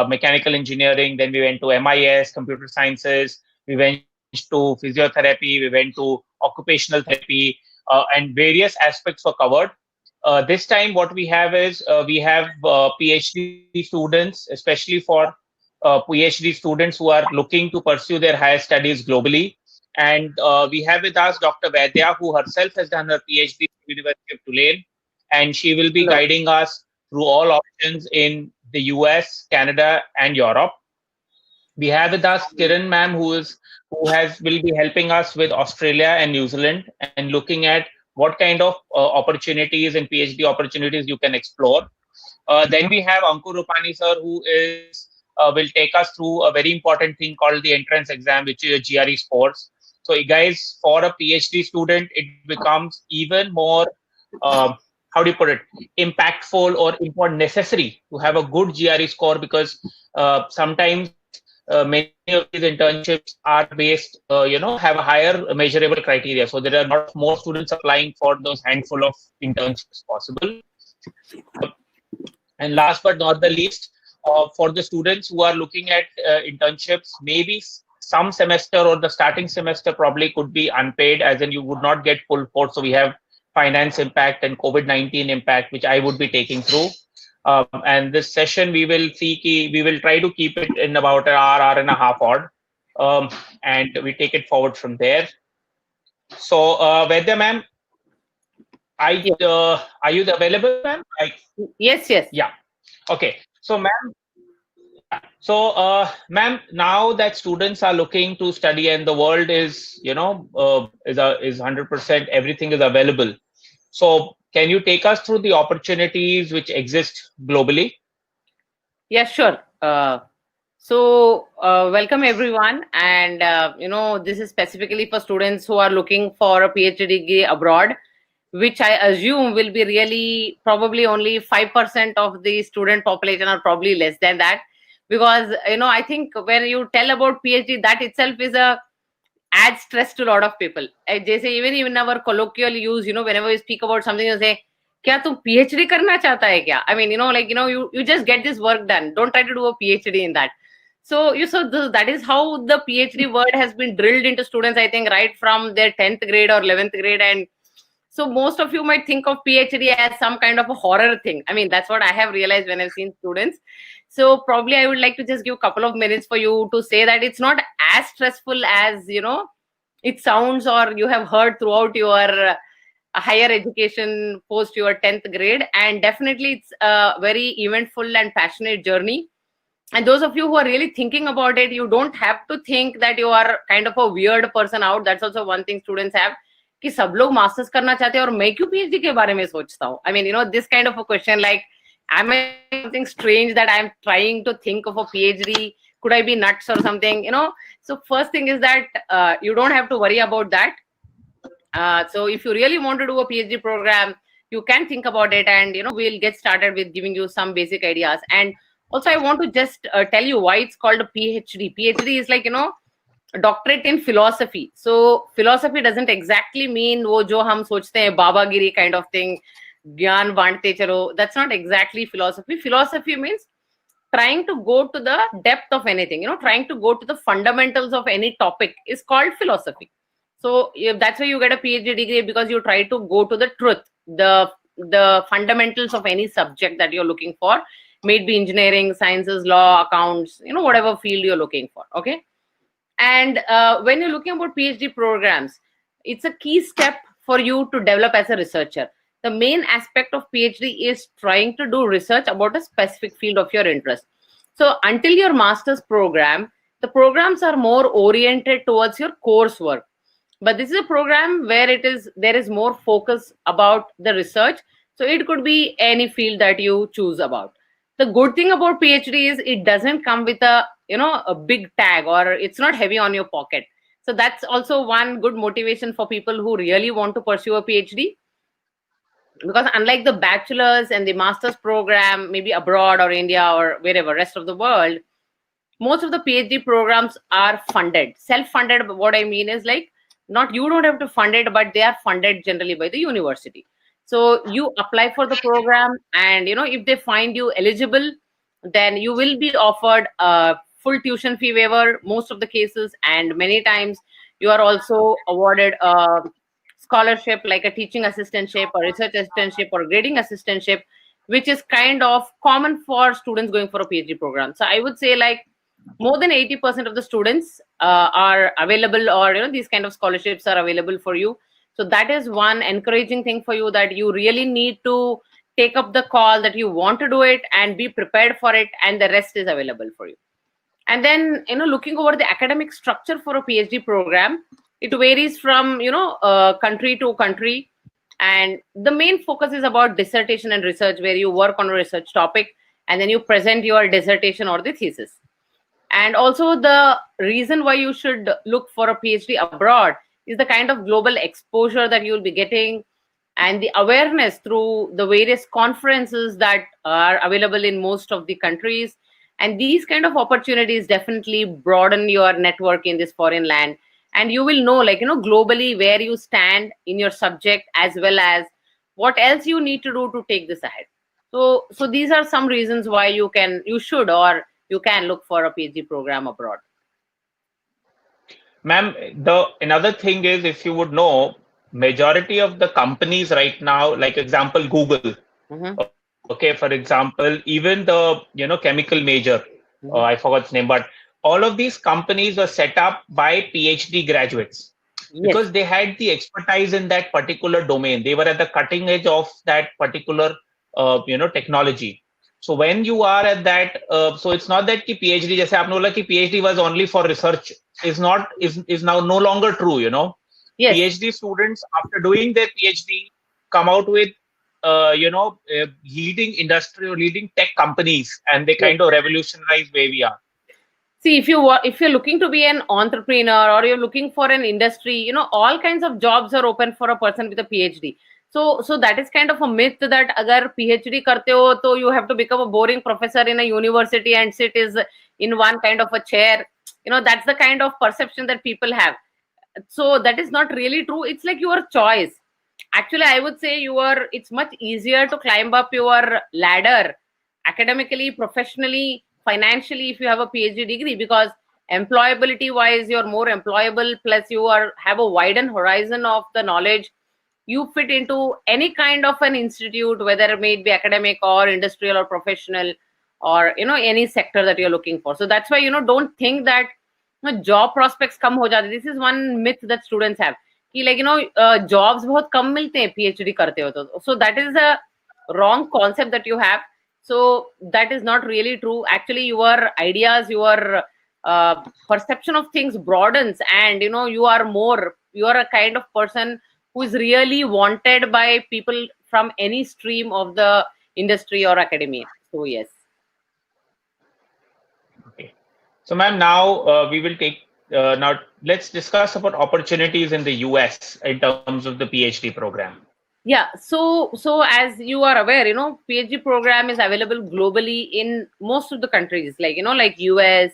mechanical engineering. Then we went to MIS, computer sciences. We went to physiotherapy. We went to occupational therapy, and various aspects were covered. This time, what we have is we have PhD students, especially for PhD students who are looking to pursue their higher studies globally. And we have with us Dr. Vaidya, who herself has done her PhD at the University of Tulane, and she will be Hello. guiding us through all options in the US, Canada, and Europe. We have with us Kiran ma'am, who has will be helping us with Australia and New Zealand and looking at what kind of opportunities and PhD opportunities you can explore. Then we have Ankur Rupani sir, who is will take us through a very important thing called the entrance exam, which is GRE scores. So, guys, for a PhD student, it becomes even more, how do you put it, impactful or important, necessary to have a good GRE score, because sometimes many of these internships are based, have a higher measurable criteria. So there are a lot of more students applying for those handful of internships possible. And last but not the least, for the students who are looking at internships, maybe some semester or the starting semester probably could be unpaid, as in you would not get full course. So we have finance impact and COVID-19 impact, which I would be taking through. And this session, we will try to keep it in about an hour and a half odd, and we take it forward from there. So, Vaidya ma'am, are you available, ma'am? Yes, yes. Yeah. Okay. So, ma'am, so, ma'am, now that students are looking to study and the world is, is 100%, everything is available. So, can you take us through the opportunities which exist globally? Yeah, sure. Welcome everyone. And, this is specifically for students who are looking for a PhD degree abroad, which I assume will be really probably only 5% of the student population, or probably less than that. Because, I think when you tell about PhD, that itself is adds stress to a lot of people. They say, even in our colloquial use, whenever we speak about something, you say, क्या तू PhD करना चाहता है क्या? I mean, you just get this work done. Don't try to do a PhD in that. So that is how the PhD word has been drilled into students, I think, right from their 10th grade or 11th grade. And so most of you might think of PhD as some kind of a horror thing. I mean, that's what I have realized when I've seen students. So probably I would like to just give a couple of minutes for you to say that it's not as stressful as, it sounds, or you have heard throughout your higher education post your 10th grade. And definitely it's a very eventful and passionate journey. And those of you who are really thinking about it, you don't have to think that you are kind of a weird person out. That's also one thing students have, कि सब लोग masters करना चाहते हैं और मैं क्यों PhD के बारे में सोचता हूँ. I mean, this kind of a question, like, am I something strange that I'm trying to think of a PhD? Could I be nuts or something? So first thing is that you don't have to worry about that. So if you really want to do a PhD program, you can think about it, and we'll get started with giving you some basic ideas. And also I want to just tell you why it's called a PhD. PhD is like, a doctorate in philosophy. So philosophy doesn't exactly mean wo jo hum sochte hain babagiri kind of thing, gyan bante chalo. That's not exactly philosophy. Philosophy means trying to go to the depth of anything, trying to go to the fundamentals of any topic is called philosophy. So that's why you get a PhD degree, because you try to go to the truth, the fundamentals of any subject that you're looking for, may it be engineering, sciences, law, accounts, whatever field you're looking for. Okay. And when you're looking about PhD programs, it's a key step for you to develop as a researcher. The main aspect of PhD is trying to do research about a specific field of your interest. So until your master's program, the programs are more oriented towards your coursework. But this is a program where there is more focus about the research. So it could be any field that you choose about. The good thing about PhD is it doesn't come with a big tag, or it's not heavy on your pocket. So that's also one good motivation for people who really want to pursue a PhD. Because unlike the bachelor's and the master's program, maybe abroad or India or wherever, rest of the world, most of the PhD programs are funded. Self-funded, what I mean is like, not you don't have to fund it, but they are funded generally by the university. So you apply for the program, and if they find you eligible, then you will be offered a full tuition fee waiver most of the cases, and many times you are also awarded a scholarship like a teaching assistantship or research assistantship or grading assistantship, which is kind of common for students going for a PhD program. So I would say like more than 80% of the students are available, or these kind of scholarships are available for you. So that is one encouraging thing for you, that you really need to take up the call that you want to do it and be prepared for it, and the rest is available for you. And then looking over the academic structure for a PhD program, it varies from country to country, and the main focus is about dissertation and research, where you work on a research topic and then you present your dissertation or the thesis. And also, the reason why you should look for a PhD abroad is the kind of global exposure that you'll be getting, and the awareness through the various conferences that are available in most of the countries. And these kind of opportunities definitely broaden your network in this foreign land. And you will know, like, globally where you stand in your subject, as well as what else you need to do to take this ahead. So these are some reasons why you should, or you can look for a PhD program abroad. Ma'am, the another thing is, if you would know, majority of the companies right now, like example Google, Mhm, okay, for example, even the chemical major, I mhm. forgot its name, but all of these companies were set up by PhD graduates Yes. because they had the expertise in that particular domain. They were at the cutting edge of that particular technology. So when you are at that, so it's not that कि PhD जैसे आपने बोला कि PhD was only for research is now no longer true. Yes. PhD students after doing their PhD come out with leading industry or leading tech companies, and they Yes. kind of revolutionize where we are. See, if you're looking to be an entrepreneur, or you're looking for an industry, all kinds of jobs are open for a person with a PhD. So that is kind of a myth that agar PhD karte ho, so you have to become a boring professor in a university and sit is in one kind of a chair. That's the kind of perception that people have. So that is not really true. It's like your choice. Actually, I would say it's much easier to climb up your ladder academically, professionally, financially if you have a PhD degree, because employability wise you're more employable, plus you have a widened horizon of the knowledge. You fit into any kind of an institute, whether it may be academic or industrial or professional, or any sector that you're looking for. So that's why don't think that job prospects come ho jate. This is one myth that students have कि like jobs बहुत कम मिलते हैं PhD करते हो तो. So that is a wrong concept that you have. So that is not really true. Actually, your ideas, your perception of things broadens, and you are a kind of person who is really wanted by people from any stream of the industry or academia. So yes. Okay. So, ma'am, now we will take now let's discuss about opportunities in the US in terms of the PhD program. Yeah, so as you are aware, PhD program is available globally in most of the countries, like like US,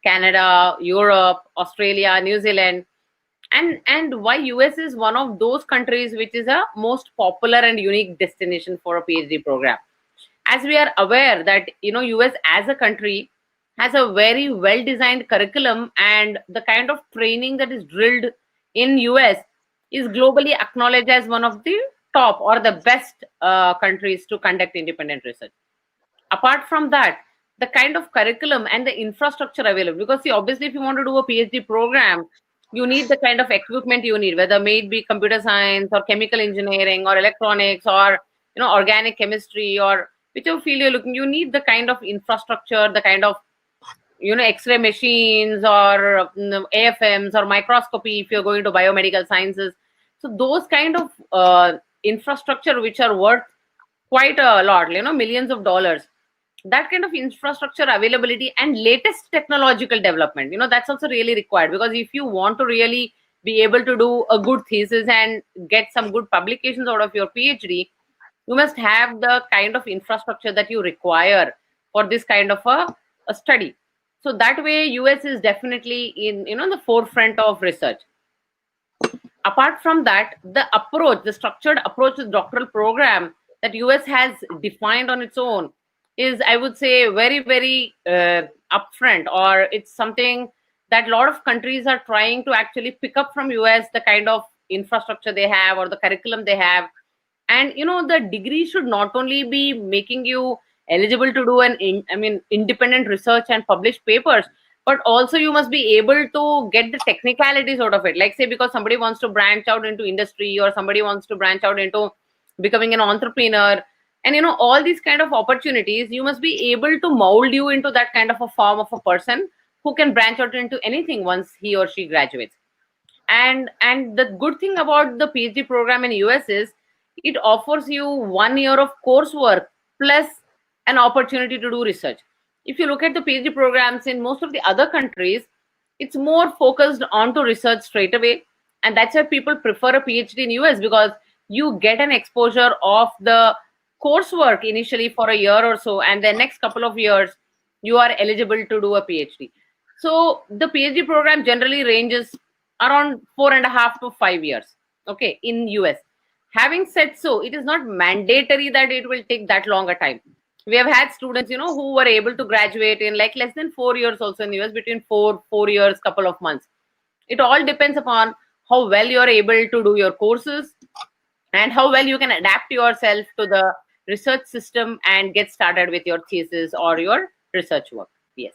Canada, Europe, Australia, New Zealand. And why US is one of those countries which is a most popular and unique destination for a PhD program. As we are aware that US as a country has a very well designed curriculum, and the kind of training that is drilled in US is globally acknowledged as one of the top or the best countries to conduct independent research. Apart from that, the kind of curriculum and the infrastructure available, because see, obviously if you want to do a PhD program, you need the kind of equipment you need, whether may it be computer science or chemical engineering or electronics or organic chemistry, or whichever field you're looking, you need the kind of infrastructure, the kind of X-ray machines, or AFMs, or microscopy if you're going to biomedical sciences. So those kind of infrastructure which are worth quite a lot, millions of dollars, that kind of infrastructure availability and latest technological development, that's also really required, because if you want to really be able to do a good thesis and get some good publications out of your PhD, you must have the kind of infrastructure that you require for this kind of a study. So that way US is definitely in the forefront of research. Apart from that, the structured approach to the doctoral program that US has defined on its own is, I would say, very, very upfront, or it's something that a lot of countries are trying to actually pick up from US, the kind of infrastructure they have or the curriculum they have. And the degree should not only be making you eligible to do independent research and publish papers, but also you must be able to get the technicalities out of it. Like, say, because somebody wants to branch out into industry, or somebody wants to branch out into becoming an entrepreneur, and all these kind of opportunities, you must be able to mold you into that kind of a form of a person who can branch out into anything once he or she graduates. And the good thing about the PhD program in US is it offers you 1 year of coursework plus an opportunity to do research. If you look at the PhD programs in most of the other countries, it's more focused onto research straight away, and that's why people prefer a PhD in US, because you get an exposure of the coursework initially for a year or so, and the next couple of years you are eligible to do a PhD. So the PhD program generally ranges around 4.5 to 5 years, okay, in US. Having said so, it is not mandatory that it will take that long a time. We have had students, who were able to graduate in like less than 4 years also in US, between 4 years, couple of months. It all depends upon how well you are able to do your courses and how well you can adapt yourself to the research system and get started with your thesis or your research work. Yes.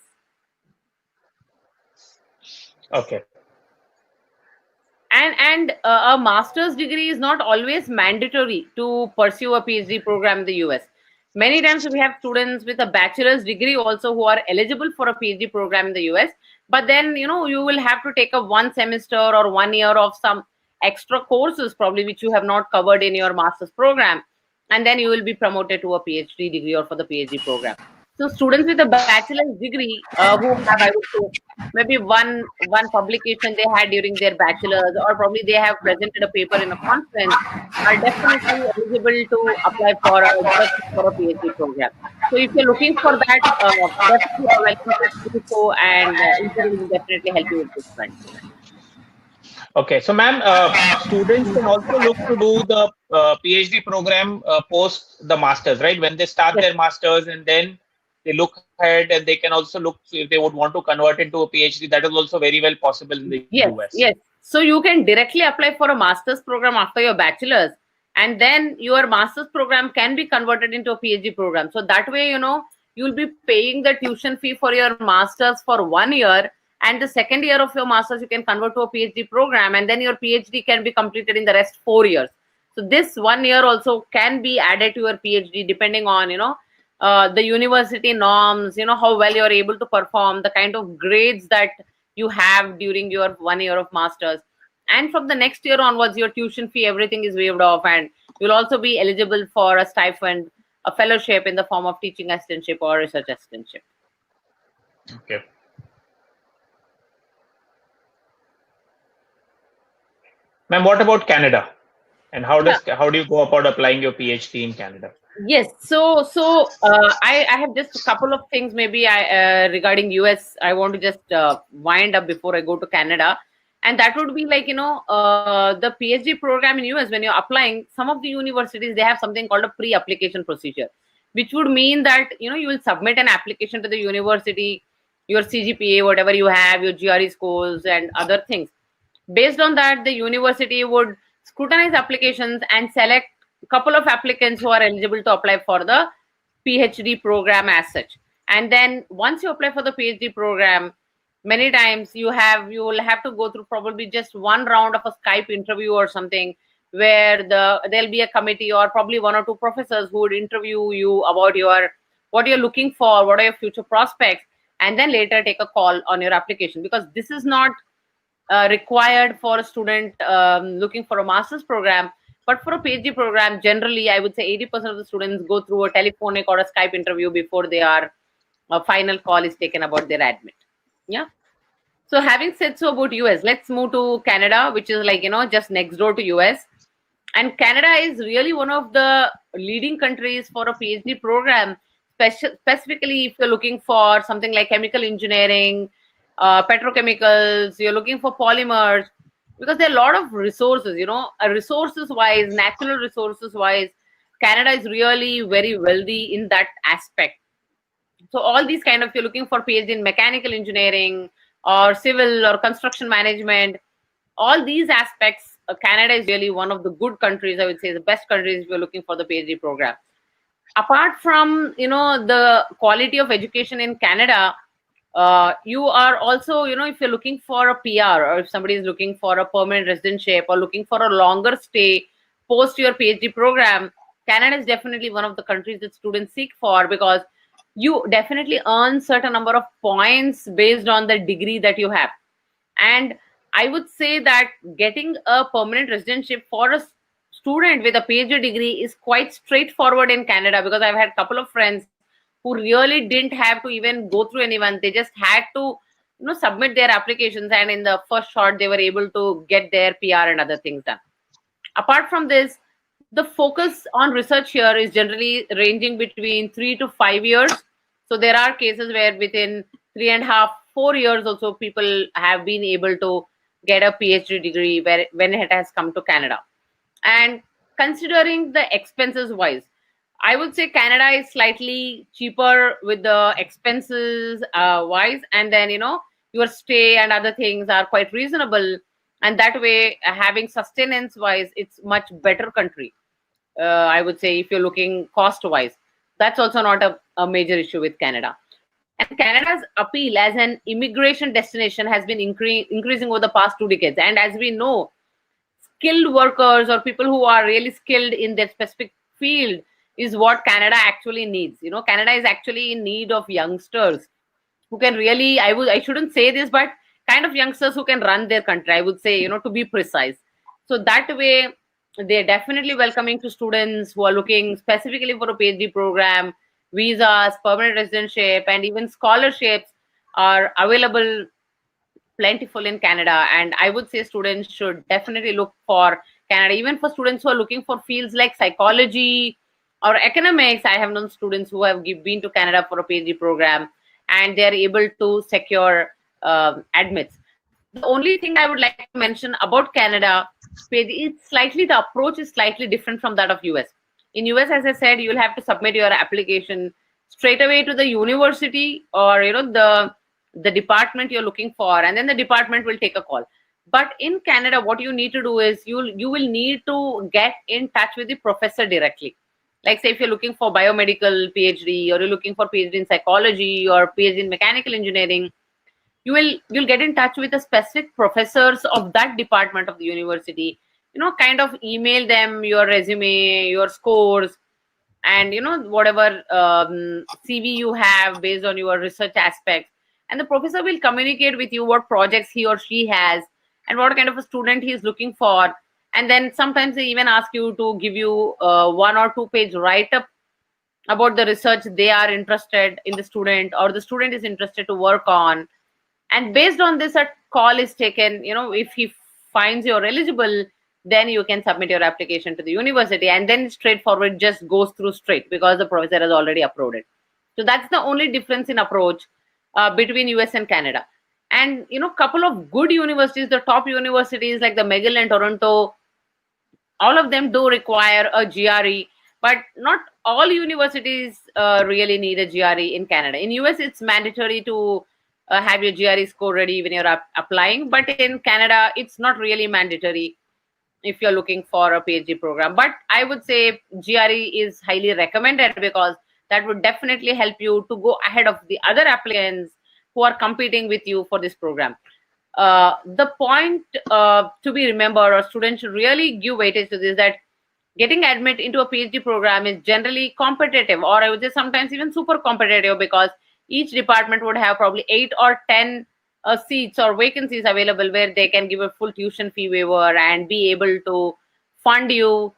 Okay. And a master's degree is not always mandatory to pursue a PhD program in the US. Many times we have students with a bachelor's degree also who are eligible for a PhD program in the US, but then you will have to take a 1 semester or 1 year of some extra courses probably which you have not covered in your master's program, and then you will be promoted to a PhD degree or for the PhD program. So students with a bachelor's degree who have, I would say, maybe one publication they had during their bachelor's, or probably they have presented a paper in a conference, are definitely eligible to apply for a PhD program. So if you're looking for that, definitely you're welcome to do so, and interview will definitely help you with this front. Okay. So, ma'am, students can also look to do the PhD program post the masters, right? When they start Yes. their masters, and then they look ahead, and they can also look if they would want to convert into a PhD. That is also very well possible in the Yes, US. yes. So you can directly apply for a master's program after your bachelor's, and then your master's program can be converted into a PhD program. So that way, you'll be paying the tuition fee for your master's for 1 year, and the second year of your master's you can convert to a PhD program, and then your PhD can be completed in the rest 4 years. So this 1 year also can be added to your PhD depending on the university norms, how well you're able to perform, the kind of grades that you have during your 1 year of masters. And from the next year onwards, your tuition fee, everything is waived off, and you'll also be eligible for a stipend, a fellowship in the form of teaching assistantship or research assistantship. Okay. Ma'am, what about Canada? And how do you go about applying your PhD in Canada? Yes, I have just a couple of things maybe regarding US. I want to just wind up before I go to Canada, and that would be like the PhD program in US. When you're applying, some of the universities, they have something called a pre-application procedure, which would mean that you will submit an application to the university, your CGPA, whatever you have, your GRE scores, and other things. Based on that, the university would scrutinize applications and select a couple of applicants who are eligible to apply for the PhD program as such. And then once you apply for the PhD program, many times you will have to go through probably just one round of a Skype interview or something, where there'll be a committee or probably one or two professors who would interview you about what you're looking for, what are your future prospects, and then later take a call on your application. Because this is not required for a student looking for a master's program, but for a PhD program, generally I would say 80% of the students go through a telephonic or a Skype interview before a final call is taken about their admit. Yeah. So having said so about US, let's move to Canada, which is like just next door to US. And Canada is really one of the leading countries for a PhD program, specifically if you're looking for something like chemical engineering, petrochemicals, you're looking for polymers, because there are a lot of resources, resources wise, natural resources wise, Canada is really very wealthy in that aspect. So all these kind of, if you're looking for PhD in mechanical engineering or civil or construction management, all these aspects, Canada is really one of the good countries, I would say the best countries if you're looking for the PhD program. Apart from, the quality of education in Canada, you are also, if you're looking for a PR, or if somebody is looking for a permanent residentship or looking for a longer stay post your PhD program, Canada is definitely one of the countries that students seek for, because you definitely earn certain number of points based on the degree that you have. And I would say that getting a permanent residentship for a student with a PhD degree is quite straightforward in Canada, because I've had a couple of friends who really didn't have to even go through anyone. They just had to, submit their applications, and in the first shot, they were able to get their PR and other things done. Apart from this, the focus on research here is generally ranging between 3 to 5 years. So there are cases where within 3.5, 4 years also people have been able to get a PhD degree when it has come to Canada. And considering the expenses wise, I would say Canada is slightly cheaper with the expenses wise, and then your stay and other things are quite reasonable, and that way having sustenance wise, it's much better country. I would say if you're looking cost wise, that's also not a major issue with Canada. And Canada's appeal as an immigration destination has been increasing over the past 2 decades. And as we know, skilled workers or people who are really skilled in their specific field is what Canada actually needs. Canada is actually in need of youngsters who can really, I shouldn't say this, but kind of youngsters who can run their country, I would say, to be precise. So that way, they're definitely welcoming to students who are looking specifically for a PhD program. Visas, permanent residentship, and even scholarships are available plentiful in Canada. And I would say students should definitely look for Canada, even for students who are looking for fields like psychology or economics. I have known students who have been to Canada for a PhD program, and they're able to secure admits. The only thing I would like to mention about Canada, the approach is slightly different from that of US. In US, as I said, you'll have to submit your application straight away to the university or the department you're looking for, and then the department will take a call. But in Canada, what you need to do is you will need to get in touch with the professor directly. Like say if you're looking for biomedical PhD, or you're looking for PhD in psychology or PhD in mechanical engineering, you'll get in touch with the specific professors of that department of the university. Kind of email them your resume, your scores, and whatever CV you have based on your research aspects, and the professor will communicate with you what projects he or she has and what kind of a student he is looking for. And then sometimes they even ask you to give you 1 or 2 page write-up about the research they are interested in the student, or the student is interested to work on. And based on this, a call is taken. If he finds you're eligible, then you can submit your application to the university, and then straightforward just goes through straight because the professor has already approved it. So that's the only difference in approach between US and Canada. And couple of good universities, the top universities like the McGill and Toronto, all of them do require a GRE, but not all universities really need a GRE in Canada. In US, it's mandatory to have your GRE score ready when you're applying, but in Canada, it's not really mandatory if you're looking for a PhD program. But I would say GRE is highly recommended, because that would definitely help you to go ahead of the other applicants who are competing with you for this program. The point to be remembered, or students should really give weightage to this, that getting admit into a PhD program is generally competitive, or I would say sometimes even super competitive, because each department would have probably 8 or 10 seats or vacancies available where they can give a full tuition fee waiver and be able to fund you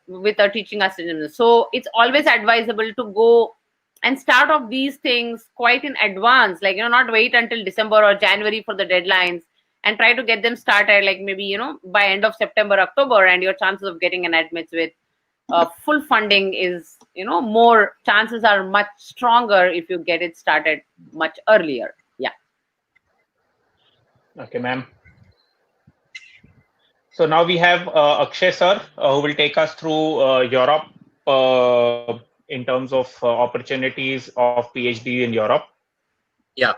with a teaching assistant. So it's always advisable to go and start off these things quite in advance, like not wait until December or January for the deadlines, and try to get them started like maybe by end of September, October, and your chances of getting an admits with full funding is more, chances are much stronger if you get it started much earlier. Yeah. Okay, ma'am. So now we have Akshay sir, who will take us through Europe in terms of opportunities of PhD in Europe? Yeah.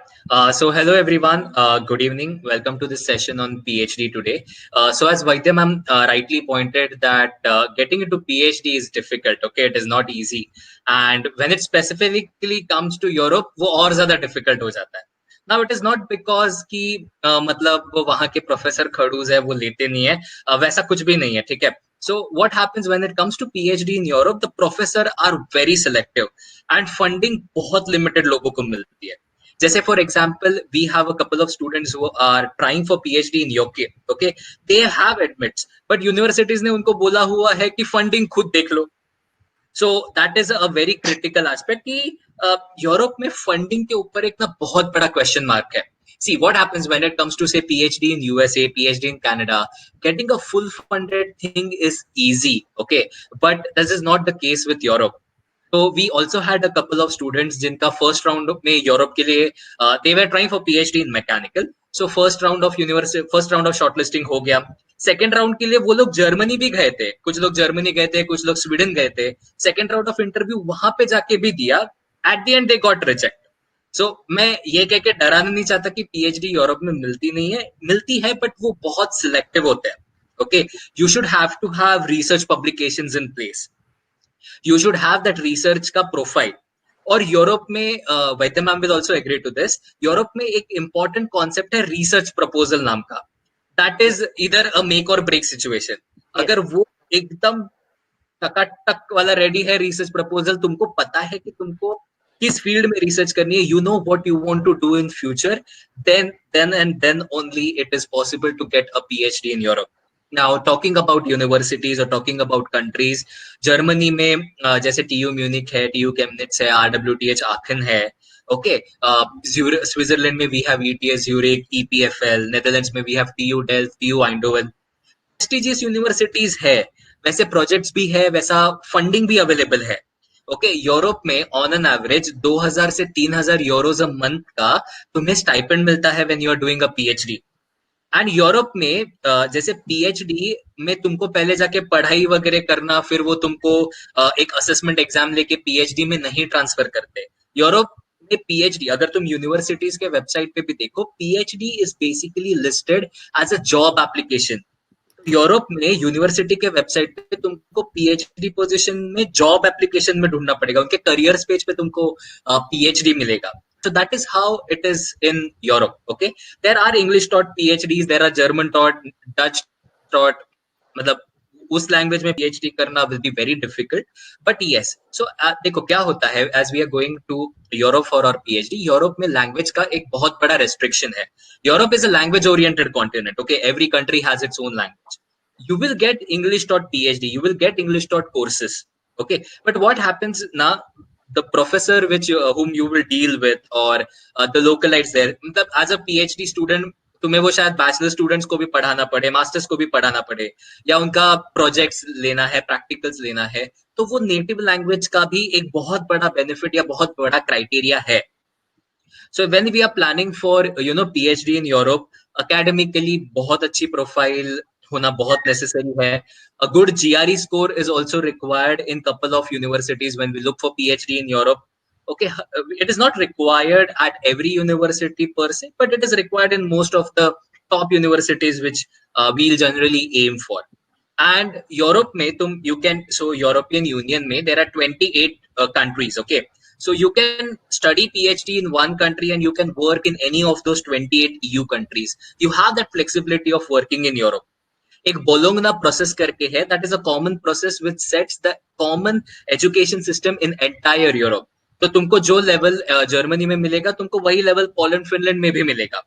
So hello everyone. Good evening. Welcome to this session on PhD today. So as Vaidya ma'am rightly pointed that getting into PhD is difficult. Okay, it is not easy. And when it specifically comes to Europe, वो और ज़्यादा difficult हो जाता है. Now it is not because कि मतलब वो वहाँ के प्रोफेसर खड़ूस है वो लेते नहीं है वैसा कुछ भी नहीं है ठीक है. So what happens when it comes to PhD in Europe? The professor are very selective and funding बहुत limited लोगों को मिलती है. जैसे for example we have a couple of students who are trying for PhD in UK okay they have admits but universities ने उनको बोला हुआ है कि फंडिंग खुद देख लो so that is a very critical aspect कि यूरोप में फंडिंग के ऊपर एक ना बहुत बड़ा क्वेश्चन मार्क है. See what happens when it comes to say PhD in USA, PhD in Canada, getting a full funded thing is easy, okay, but this is not the case with Europe. So we also had a couple of students जिनका first round में Europe के लिए they were trying for PhD in mechanical. So first round of shortlisting हो गया. Second round के लिए वो लोग जर्मनी भी गए थे, कुछ लोग जर्मनी गए थे, कुछ लोग स्वीडन गए थे. सेकेंड राउंड ऑफ इंटरव्यू वहां पे जाके भी दिया. At the end they got reject. So मैं ये कह के डराना नहीं चाहता कि पीएचडी यूरोप में मिलती नहीं है, मिलती है बट वो बहुत सिलेक्टिव होते हैं. Okay, you should have to have research publications in place. You should have that research का प्रोफाइल. और यूरोप में Vaidya ma'am will also agree to this, Europe में एक इंपॉर्टेंट कॉन्सेप्ट है रिसर्च प्रपोजल नाम का. दैट इज इधर a make or break situation. अगर वो एकदम टकाटक वाला रेडी है रिसर्च प्रपोजल, तुमको पता है कि तुमको किस फील्ड में रिसर्च करनी है, you know what you want to do in future, then only it is possible to get a PhD in Europe. Now talking about universities or talking about countries, Germany में जैसे TU Munich है, TU Chemnitz है, RWTH Aachen है. Okay, Switzerland में we have ETS यूरिक, EPFL. Netherlands में we have TU Delft, TU Eindhoven. Prestigious universities है, वैसे प्रोजेक्ट्स भी है, वैसा फंडिंग भी अवेलेबल है. ओके, यूरोप में ऑन एन एवरेज 2000 से 3000 यूरोज अ मंथ का तुम्हें स्टाइपेंड मिलता है when you are doing a PhD. And Europe में जैसे पीएचडी में तुमको पहले जाके पढ़ाई वगैरह करना, फिर वो तुमको एक असेसमेंट एग्जाम लेके पीएचडी में नहीं ट्रांसफर करते. यूरोप में पीएचडी अगर तुम यूनिवर्सिटीज के वेबसाइट पे भी देखो, PhD is basically listed as a job application. Europe में यूनिवर्सिटी के वेबसाइट पे तुमको पीएचडी पोजीशन में जॉब एप्लीकेशन में ढूंढना पड़ेगा, उनके करियर्स पेज पे तुमको पीएचडी मिलेगा. So that is how it is in Europe. Okay, there are English taught PhDs, there are German taught, Dutch taught. मतलब उस लैंग्वेज में पीएचडी करना will be very difficult. But yes, so देखो क्या होता है, as we are going to Europe for our PhD, Europe में language का एक बहुत बड़ा restriction है. Europe is a language oriented continent. Okay, every country has its own language. You will get English taught PhD, you will get English taught courses. Okay, but what happens now, the professor which whom you will deal with or the localites there, मतलब as a PhD student तुम्हें वो शायद bachelor students को भी पढ़ाना पड़े, masters को भी पढ़ाना पड़े, या उनका प्रोजेक्ट्स लेना है, प्रैक्टिकल्स लेना है, तो वो नेटिव लैंग्वेज का भी एक बहुत बड़ा बेनिफिट या बहुत बड़ा क्राइटेरिया है. So when we are planning for PhD in Europe, academically बहुत अच्छी प्रोफाइल होना बहुत नेसेसरी है. A good GRE score is also required in couple of universities when we look for PhD in Europe. Okay, it is not required at every university per se, but it is required in most of the top universities which we'll generally aim for. And Europe में you can, so European Union में there are 28 countries. Okay, so you can study PhD in one country and you can work in any of those 28 EU countries. You have that flexibility of working in Europe. एक बोलोंगना process करके है, that is a common process which sets the common education system in entire Europe. तो तुमको जो level Germany में मिलेगा, तुमको वही लेवल पोलैंड फिनलैंड में भी मिलेगा.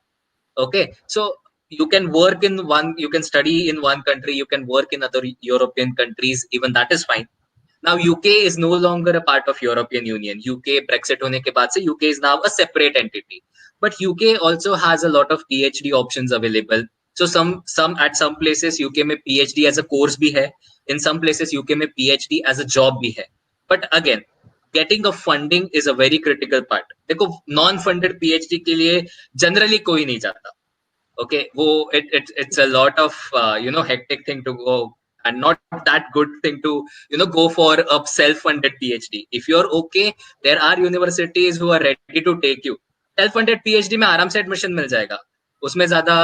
Okay, so you can work in one, you can study in one country, you can work in other European countries, even that is fine. Now UK is no longer a part of European Union. UK Brexit होने के बाद से UK is now a separate entity. But UK also has a lot of PhD options available. So some at some places UK में PhD as a course भी है. In some places UK में PhD as a job भी है. But again, getting a funding is a very critical part. देखो non-funded PhD के लिए generally कोई नहीं जाता. Okay, वो it's a lot of hectic thing to go and not that good thing to go for a self-funded PhD. If you're okay, there are universities who are ready to take you. Self-funded PhD में आराम से admission मिल जाएगा, उसमें ज्यादा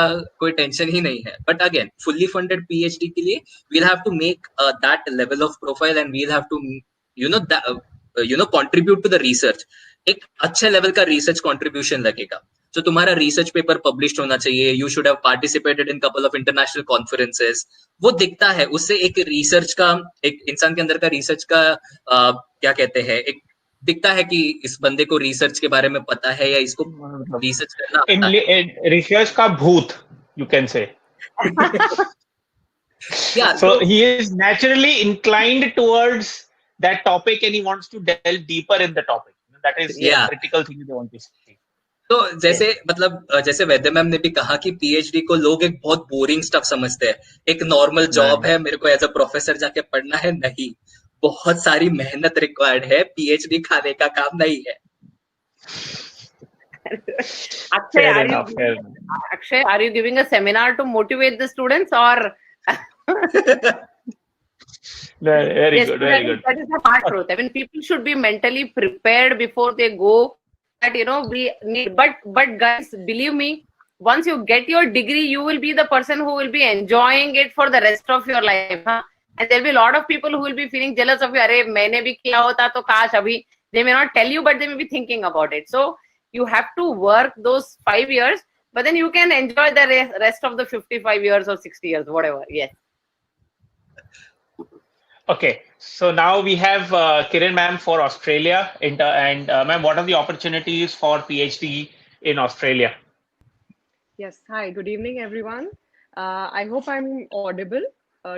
कोई tension ही नहीं है. But again, fully funded PhD के लिए we'll have to make that level of profile, and we'll have to contribute to the research. एक अच्छे लेवल का रिसर्च कंट्रीब्यूशन लगेगा. तो तुम्हारा रिसर्च पेपर पब्लिश्ड होना चाहिए. You should have participated in couple of international conferences. वो दिखता है, उससे एक रिसर्च का, एक इंसान के अंदर का रिसर्च का क्या कहते हैं, एक दिखता है कि इस बंदे को रिसर्च के बारे में पता है या इसको रिसर्च करना आता है. रिसर्च का भूत, you can say. Yeah, so he is naturally inclined towards that topic and he wants to delve deeper in the topic. That is a critical thing they want to see. तो जैसे मतलब जैसे वैद्य ma'am ने भी कहा कि PhD को लोग एक बहुत बोरिंग स्टफ समझते हैं, एक नॉर्मल जॉब है, मेरे को एज अ प्रोफेसर जाके पढ़ना है. नहीं, बहुत सारी मेहनत रिक्वायर्ड है. पीएचडी खाने का काम नहीं है. Akshay, are you giving a seminar to motivate the students or? Very good. That is the hard truth. I mean, people should be mentally prepared before they go. That we need, but guys, believe me, once you get your degree, you will be the person who will be enjoying it for the rest of your life. And there will be a lot of people who will be feeling jealous of you. अरे मैंने भी किया होता तो काश अभी. They may not tell you, but they may be thinking about it. So you have to work those 5 years, but then you can enjoy the rest of the 55 years or 60 years, whatever. Yes. Okay, so now we have Kiran ma'am for Australia, and ma'am, what are the opportunities for PhD in Australia? Yes, hi, good evening, everyone. I hope I'm audible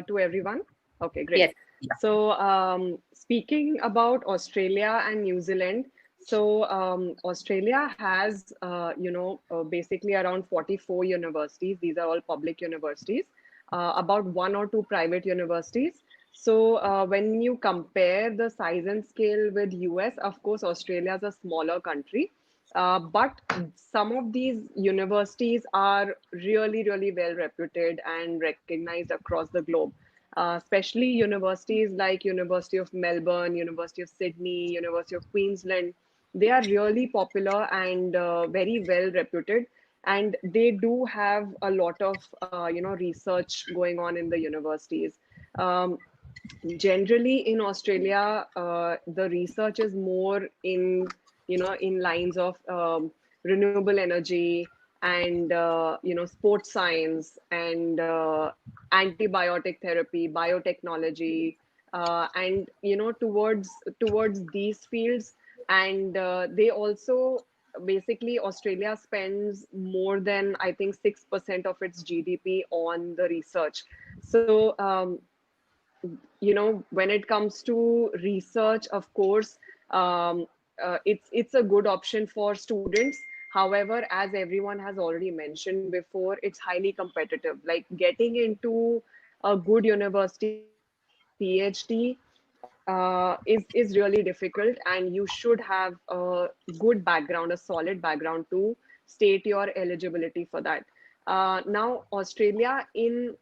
to everyone. Okay, great. Yes. So speaking about Australia and New Zealand, so Australia has, basically around 44 universities. These are all public universities, about 1 or 2 private universities. So when you compare the size and scale with US, of course, Australia is a smaller country. But some of these universities are really, really well reputed and recognized across the globe. Especially universities like University of Melbourne, University of Sydney, University of Queensland. They are really popular and very well reputed. And they do have a lot of, research going on in the universities. Generally in Australia, the research is more in lines of renewable energy and sports science and antibiotic therapy, biotechnology, and towards these fields. And they also, basically, Australia spends more than, I think, 6% of its GDP on the research. So when it comes to research, of course, it's a good option for students. However, as everyone has already mentioned before, it's highly competitive. Like getting into a good university for a PhD is really difficult, and you should have a good background, a solid background to state your eligibility for that. Now, Australia in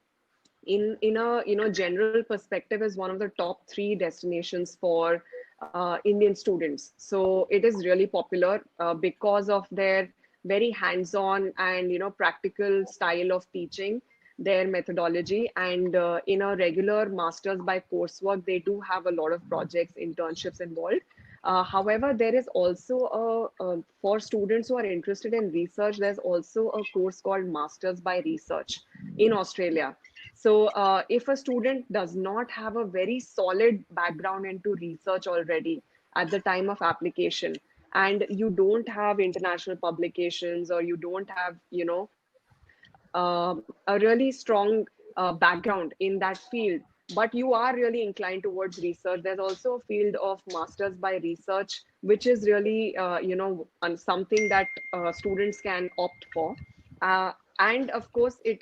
a general perspective is one of the top 3 destinations for Indian students. So it is really popular because of their very hands-on and practical style of teaching, their methodology, and in a regular master's by coursework, they do have a lot of projects, internships involved. However, there is also for students who are interested in research, there's also a course called Masters by Research in Australia. So if a student does not have a very solid background into research already at the time of application, and you don't have international publications, or you don't have, a really strong background in that field, but you are really inclined towards research, there's also a field of Masters by Research, which is really, something that students can opt for. And of course, it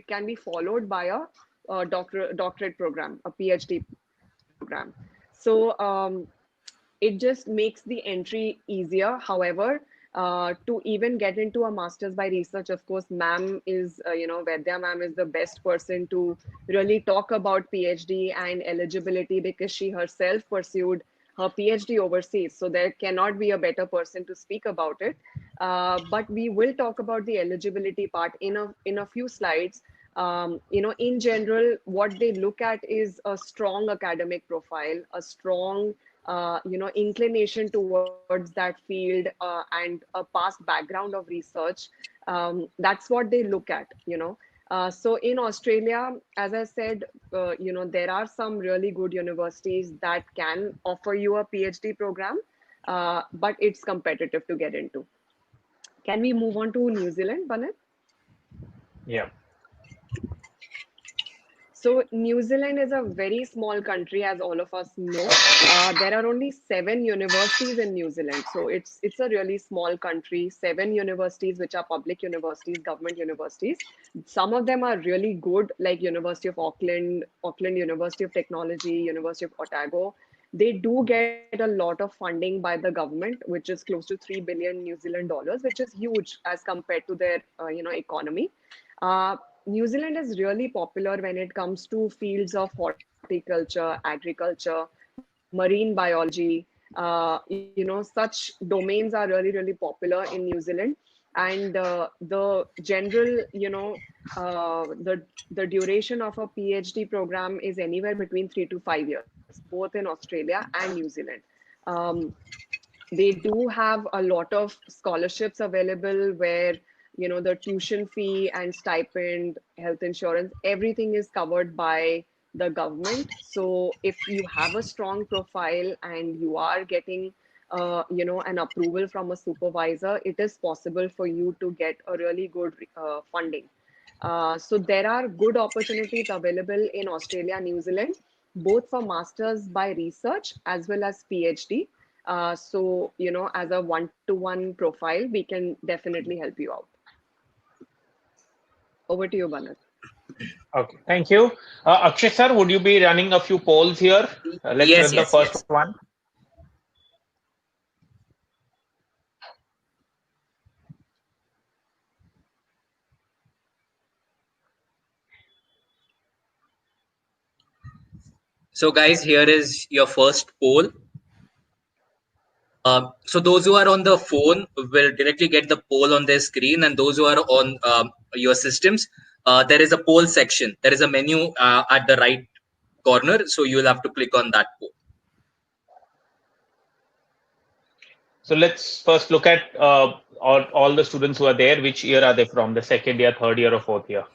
can be followed by a doctorate program, a PhD program. So it just makes the entry easier. However, To even get into a master's by research, of course, ma'am is, Vaidya ma'am is the best person to really talk about PhD and eligibility because she herself pursued her PhD overseas. So there cannot be a better person to speak about it. But we will talk about the eligibility part in a few slides. In general, what they look at is a strong academic profile, a strong inclination towards that field and a past background of research. That's what they look at. So in Australia, as I said, there are some really good universities that can offer you a PhD program, but it's competitive to get into. Can we move on to New Zealand, Banit? Yeah. So New Zealand is a very small country, as all of us know. There are only 7 universities in New Zealand, so it's a really small country. 7 universities, which are public universities, government universities. Some of them are really good, like University of Auckland, Auckland University of Technology, University of Otago. They do get a lot of funding by the government, which is close to 3 billion New Zealand dollars, which is huge as compared to their economy. Uh, New Zealand is really popular when it comes to fields of horticulture, agriculture, marine biology. Such domains are really, really popular in New Zealand. And the general, the duration of a PhD program is anywhere between 3 to 5 years, both in Australia and New Zealand. Um, they do have a lot of scholarships available where the tuition fee and stipend, health insurance, everything is covered by the government. So if you have a strong profile and you are getting an approval from a supervisor, it is possible for you to get a really good funding. So there are good opportunities available in Australia, New Zealand, both for masters by research as well as PhD. So, as a one-to-one profile, we can definitely help you out. Over to you, Banat. Okay. Thank you. Akshay sir, would you be running a few polls here? Let's Yes, run the yes, first yes. one. So guys, here is your first poll. So those who are on the phone will directly get the poll on their screen, and those who are on your systems, there is a poll section. There is a menu at the right corner, so you'll have to click on that poll. So let's first look at all the students who are there. Which year are they from? The second year, third year, or fourth year?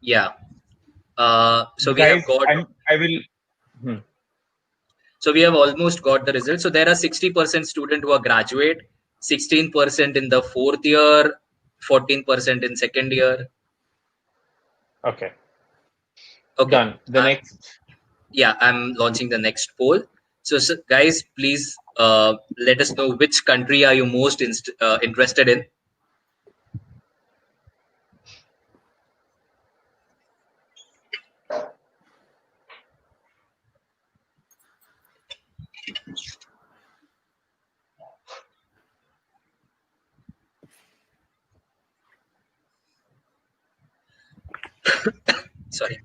Yeah. So we Guys, have got. I will. Hmm. So we have almost got the results. So there are 60% students who are graduate, 16% in the fourth year, 14% in second year. Okay. Okay. Done. The next. Yeah, I'm launching the next poll. So guys, please let us know which country are you most interested in. Sorry.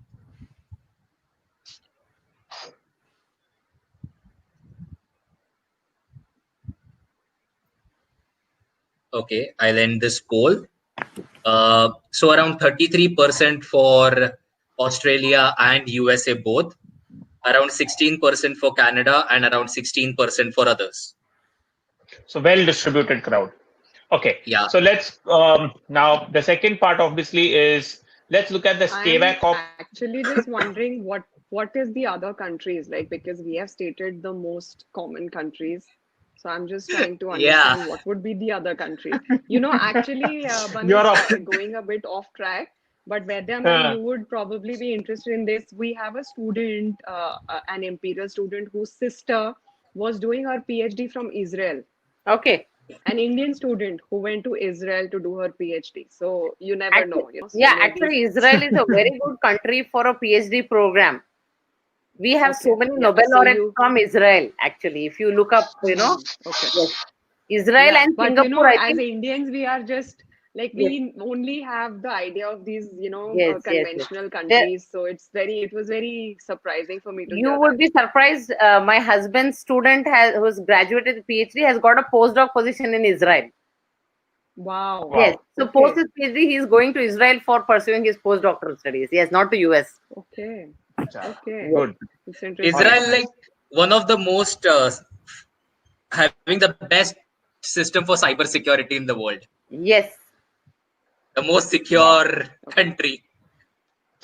Okay, I'll end this poll. So around 33% for Australia and USA both, around 16% for Canada, and around 16% for others. So well distributed crowd. Okay. Yeah. So let's now the second part obviously is let's look at the I'm SCAVAC of. actually just wondering what is the other countries like, because we have stated the most common countries. So I'm just trying to Yeah. understand what would be the other countries. Actually, Europe. going a bit off track, but Vaidya ma'am, you would probably be interested in this. We have a student, an Imperial student whose sister was doing her PhD from Israel. Okay. An Indian student who went to Israel to do her PhD. So you never know. So yeah, maybe... actually, Israel is a very good country for a PhD program. We have so many Nobel laureates from Israel, actually. If you look up, Okay. Yes. Israel and But Singapore, I as think. Indians, we are just like Yes, we only have the idea of these, yes. conventional There, countries. So it was very surprising for me to you hear would that. be surprised. My husband's student who's graduated PhD has got a postdoc position in Israel. Wow. Yes. Wow. So post Okay. his PhD, he is going to Israel for pursuing his postdoctoral studies. Yes, not to US. Okay. Acha. Okay. Yes. Good. It's interesting. Nice, Israel, nice. like one of the most having the best system for cybersecurity in the world, Yes. the most Wow. secure Okay. country.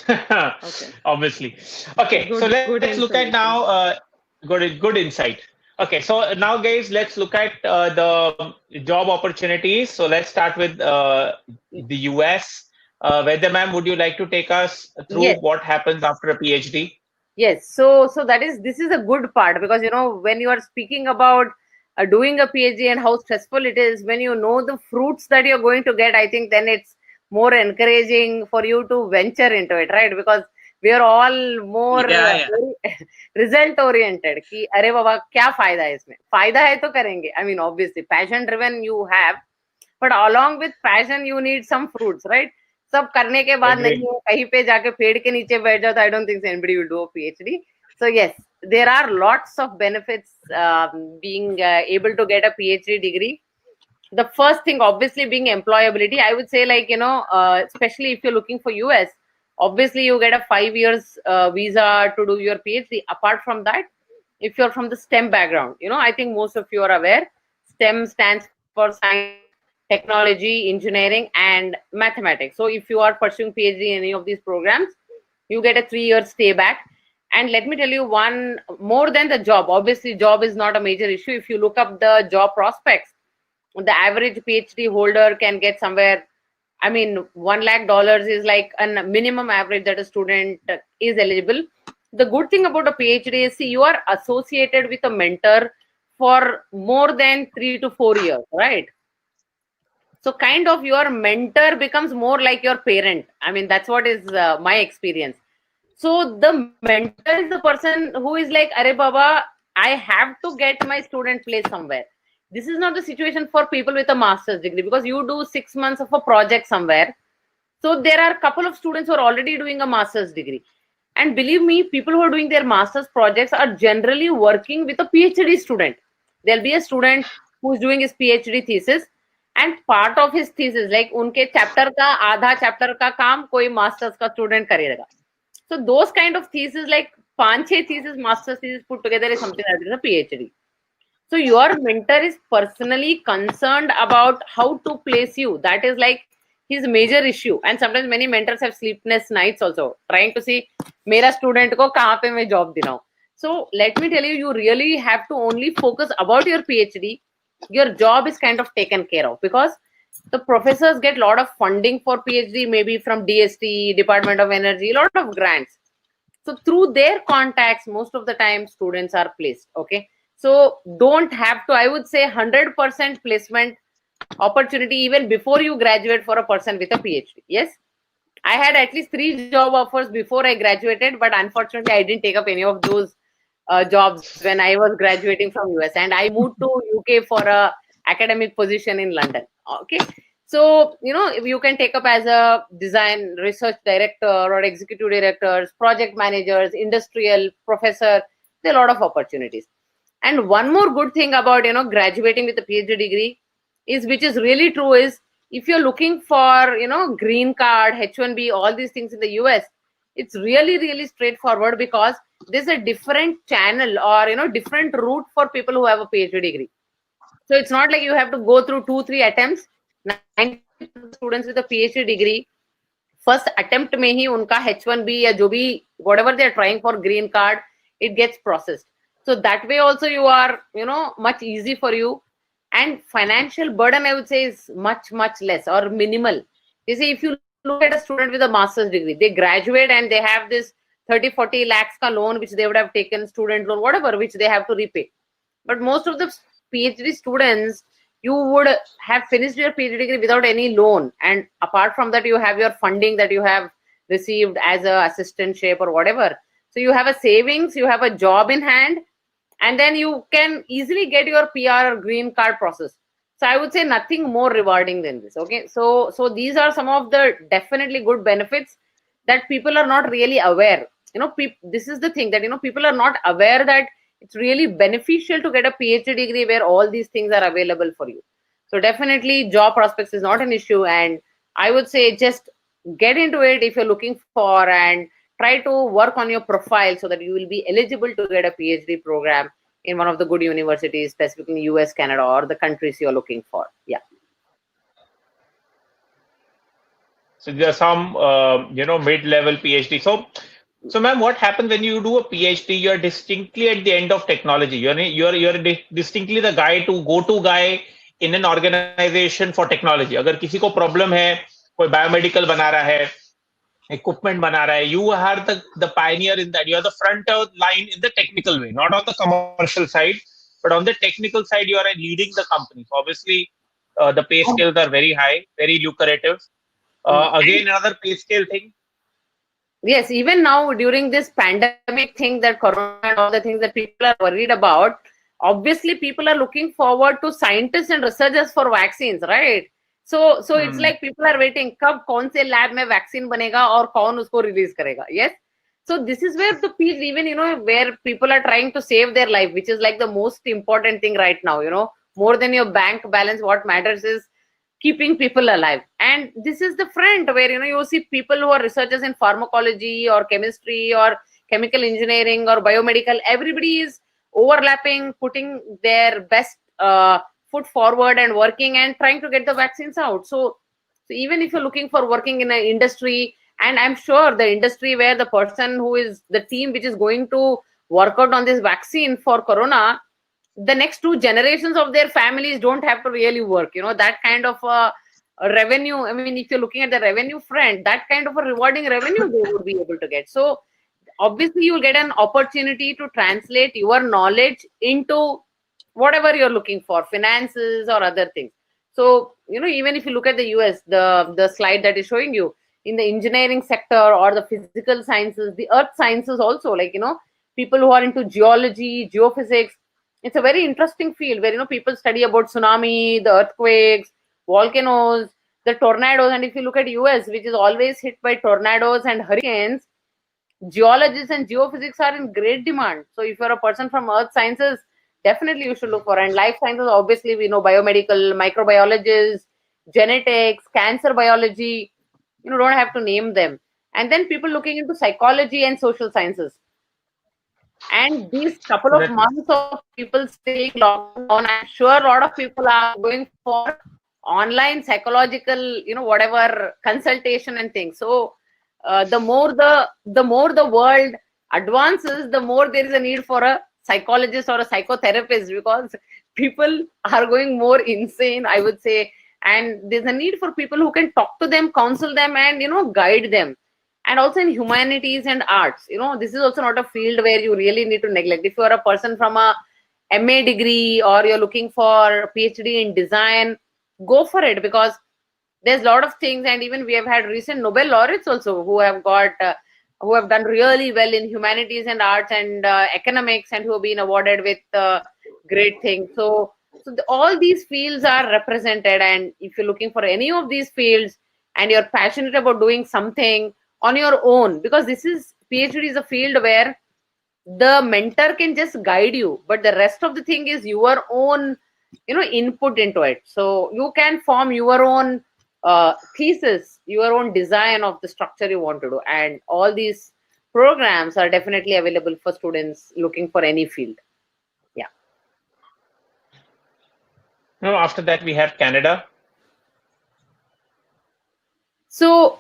Okay. Obviously. It's Okay, so good let's look at now information. good insight. Okay, so now guys, let's look at the job opportunities. So let's start with the US. Vedya ma'am, would you like to take us through Yes. what happens after a PhD? Yes. So this is a good part, because when you are speaking about doing a PhD and how stressful it is, when you know the fruits that you're going to get, I think then it's more encouraging for you to venture into it, right? Because we are all more Yeah, yeah. result oriented. कि अरे बाबा क्या फायदा है इसमें, फायदा है तो करेंगे. I mean, obviously passion driven you have, but along with passion you need some fruits, right? सब करने के बाद नहीं Agreed. हो, कहीं पे जाके पेड़ के नीचे बैठ जाओ, तो I don't think anybody will do a PhD. So yes, there are lots of benefits being able to get a PhD degree. The first thing, obviously, being employability. I would say, like, especially if you're looking for US, obviously you get a 5 years visa to do your PhD. Apart from that, if you're from the STEM background, I think most of you are aware, STEM stands for science, technology, engineering, and mathematics. So if you are pursuing PhD in any of these programs, you get a 3 year stay back. And let me tell you one more than the job. Obviously, job is not a major issue. If you look up the job prospects, the average PhD holder can get somewhere. I mean, $1 lakh is like a minimum average that a student is eligible. The good thing about a PhD is, see, you are associated with a mentor for more than 3 to 4 years, right? So kind of your mentor becomes more like your parent. I mean, that's what is my experience. So the mentor is the person who is like, Are Baba, I have to get my student placed somewhere. This is not the situation for people with a master's degree, because you do 6 months of a project somewhere. So there are a couple of students who are already doing a master's degree. And believe me, people who are doing their master's projects are generally working with a PhD student. There'll be a student who's doing his PhD thesis, and part of his thesis, like उनके chapter का आधा chapter का काम कोई masters का student करेगा. So those kind of thesis, like 5-6 thesis, master's thesis put together, is something that is a PhD. So your mentor is personally concerned about how to place you. That is like his major issue. And sometimes many mentors have sleepless nights also, trying to see मेरा student को कहाँ पे मैं job दिलाऊं. So let me tell you, you really have to only focus about your PhD. Your job is kind of taken care of, because the professors get a lot of funding for PhD, maybe from DST, Department of Energy, a lot of grants. So through their contacts, most of the time students are placed. Okay, so don't have to, I would say, 100% placement opportunity even before you graduate for a person with a PhD. Yes, I had at least 3 job offers before I graduated, but unfortunately I didn't take up any of those jobs when I was graduating from US, and I moved to UK for a academic position in London. Okay, so you can take up as a design research director or executive directors, project managers, industrial professor. There are a lot of opportunities. And one more good thing about graduating with a PhD degree is, which is really true, is if you're looking for green card, H1B, all these things in the US, it's really straightforward, because there's a different channel or different route for people who have a PhD degree. So it's not like you have to go through 2-3 attempts. 90% of the students with a PhD degree, first attempt में ही उनका H1B या जो भी whatever they are trying for green card, it gets processed. So that way also you are much easy for you, and financial burden, I would say, is much less or minimal. You see, if you look at a student with a master's degree, they graduate and they have this 30-40 lakhs ka loan which they would have taken, student loan, whatever, which they have to repay. But most of the PhD students, you would have finished your PhD degree without any loan, and apart from that, you have your funding that you have received as a assistantship or whatever. So you have a savings, you have a job in hand, and then you can easily get your PR or green card process. So I would say nothing more rewarding than this. Okay, so these are some of the definitely good benefits that people are not really aware. This is the thing that people are not aware that it's really beneficial to get a PhD degree where all these things are available for you. So definitely job prospects is not an issue, and I would say just get into it if you're looking for, and try to work on your profile so that you will be eligible to get a PhD program in one of the good universities, specifically US, Canada, or the countries you're looking for. Yeah. So there are some, mid-level PhD. So, ma'am, what happens when you do a PhD? You're distinctly at the end of technology. You're distinctly the guy to go-to guy in an organization for technology. अगर किसी को problem है, कोई biomedical बना रहा है, equipment बना रहा है, you are the pioneer in that. You are the front line in the technical way, not on the commercial side, but on the technical side, you are leading the company. So obviously, the pay scales are very high, very lucrative. Again, another pay scale thing. Yes, even now during this pandemic thing, that corona and all the things that people are worried about, obviously people are looking forward to scientists and researchers for vaccines, right? So it's like people are waiting, कब कौन से lab में vaccine बनेगा और कौन उसको release करेगा. Yes. So this is where the piece, even where people are trying to save their life, which is like the most important thing right now. More than your bank balance, what matters is keeping people alive. And this is the front where you see people who are researchers in pharmacology or chemistry or chemical engineering or biomedical. Everybody is overlapping, putting their best foot forward and working and trying to get the vaccines out. So even if you're looking for working in an industry, and I'm sure the industry where the person who is the team which is going to work out on this vaccine for corona, the next 2 generations of their families don't have to really work. That kind of a revenue. I mean, if you're looking at the revenue front, that kind of a rewarding revenue they would be able to get. So obviously you'll get an opportunity to translate your knowledge into whatever you're looking for, finances or other things. So even if you look at the US, the slide that is showing you, in the engineering sector or the physical sciences, the earth sciences also, like people who are into geology, geophysics, it's a very interesting field where people study about tsunami, the earthquakes, volcanoes, the tornadoes. And if you look at US, which is always hit by tornadoes and hurricanes, geologists and geophysics are in great demand. So if you're a person from earth sciences, definitely you should look for. And life sciences, obviously we know biomedical, microbiologists, genetics, cancer biology, don't have to name them. And then people looking into psychology and social sciences. And these couple of months of people staying lockdown, I'm sure a lot of people are going for online psychological, whatever consultation and things. So the more the world advances, the more there is a need for a psychologist or a psychotherapist, because people are going more insane, I would say. And there's a need for people who can talk to them, counsel them, and guide them. And also in humanities and arts, this is also not a field where you really need to neglect. If you are a person from a MA degree or you're looking for PhD in design, go for it, because there's a lot of things. And even we have had recent Nobel laureates also who have done really well in humanities and arts and economics, and who have been awarded with great things. So all these fields are represented. And if you're looking for any of these fields and you're passionate about doing something on your own, because PhD is a field where the mentor can just guide you, but the rest of the thing is your own input into it. So you can form your own thesis, your own design of the structure you want to do. And all these programs are definitely available for students looking for any field. Yeah. After that we have Canada. So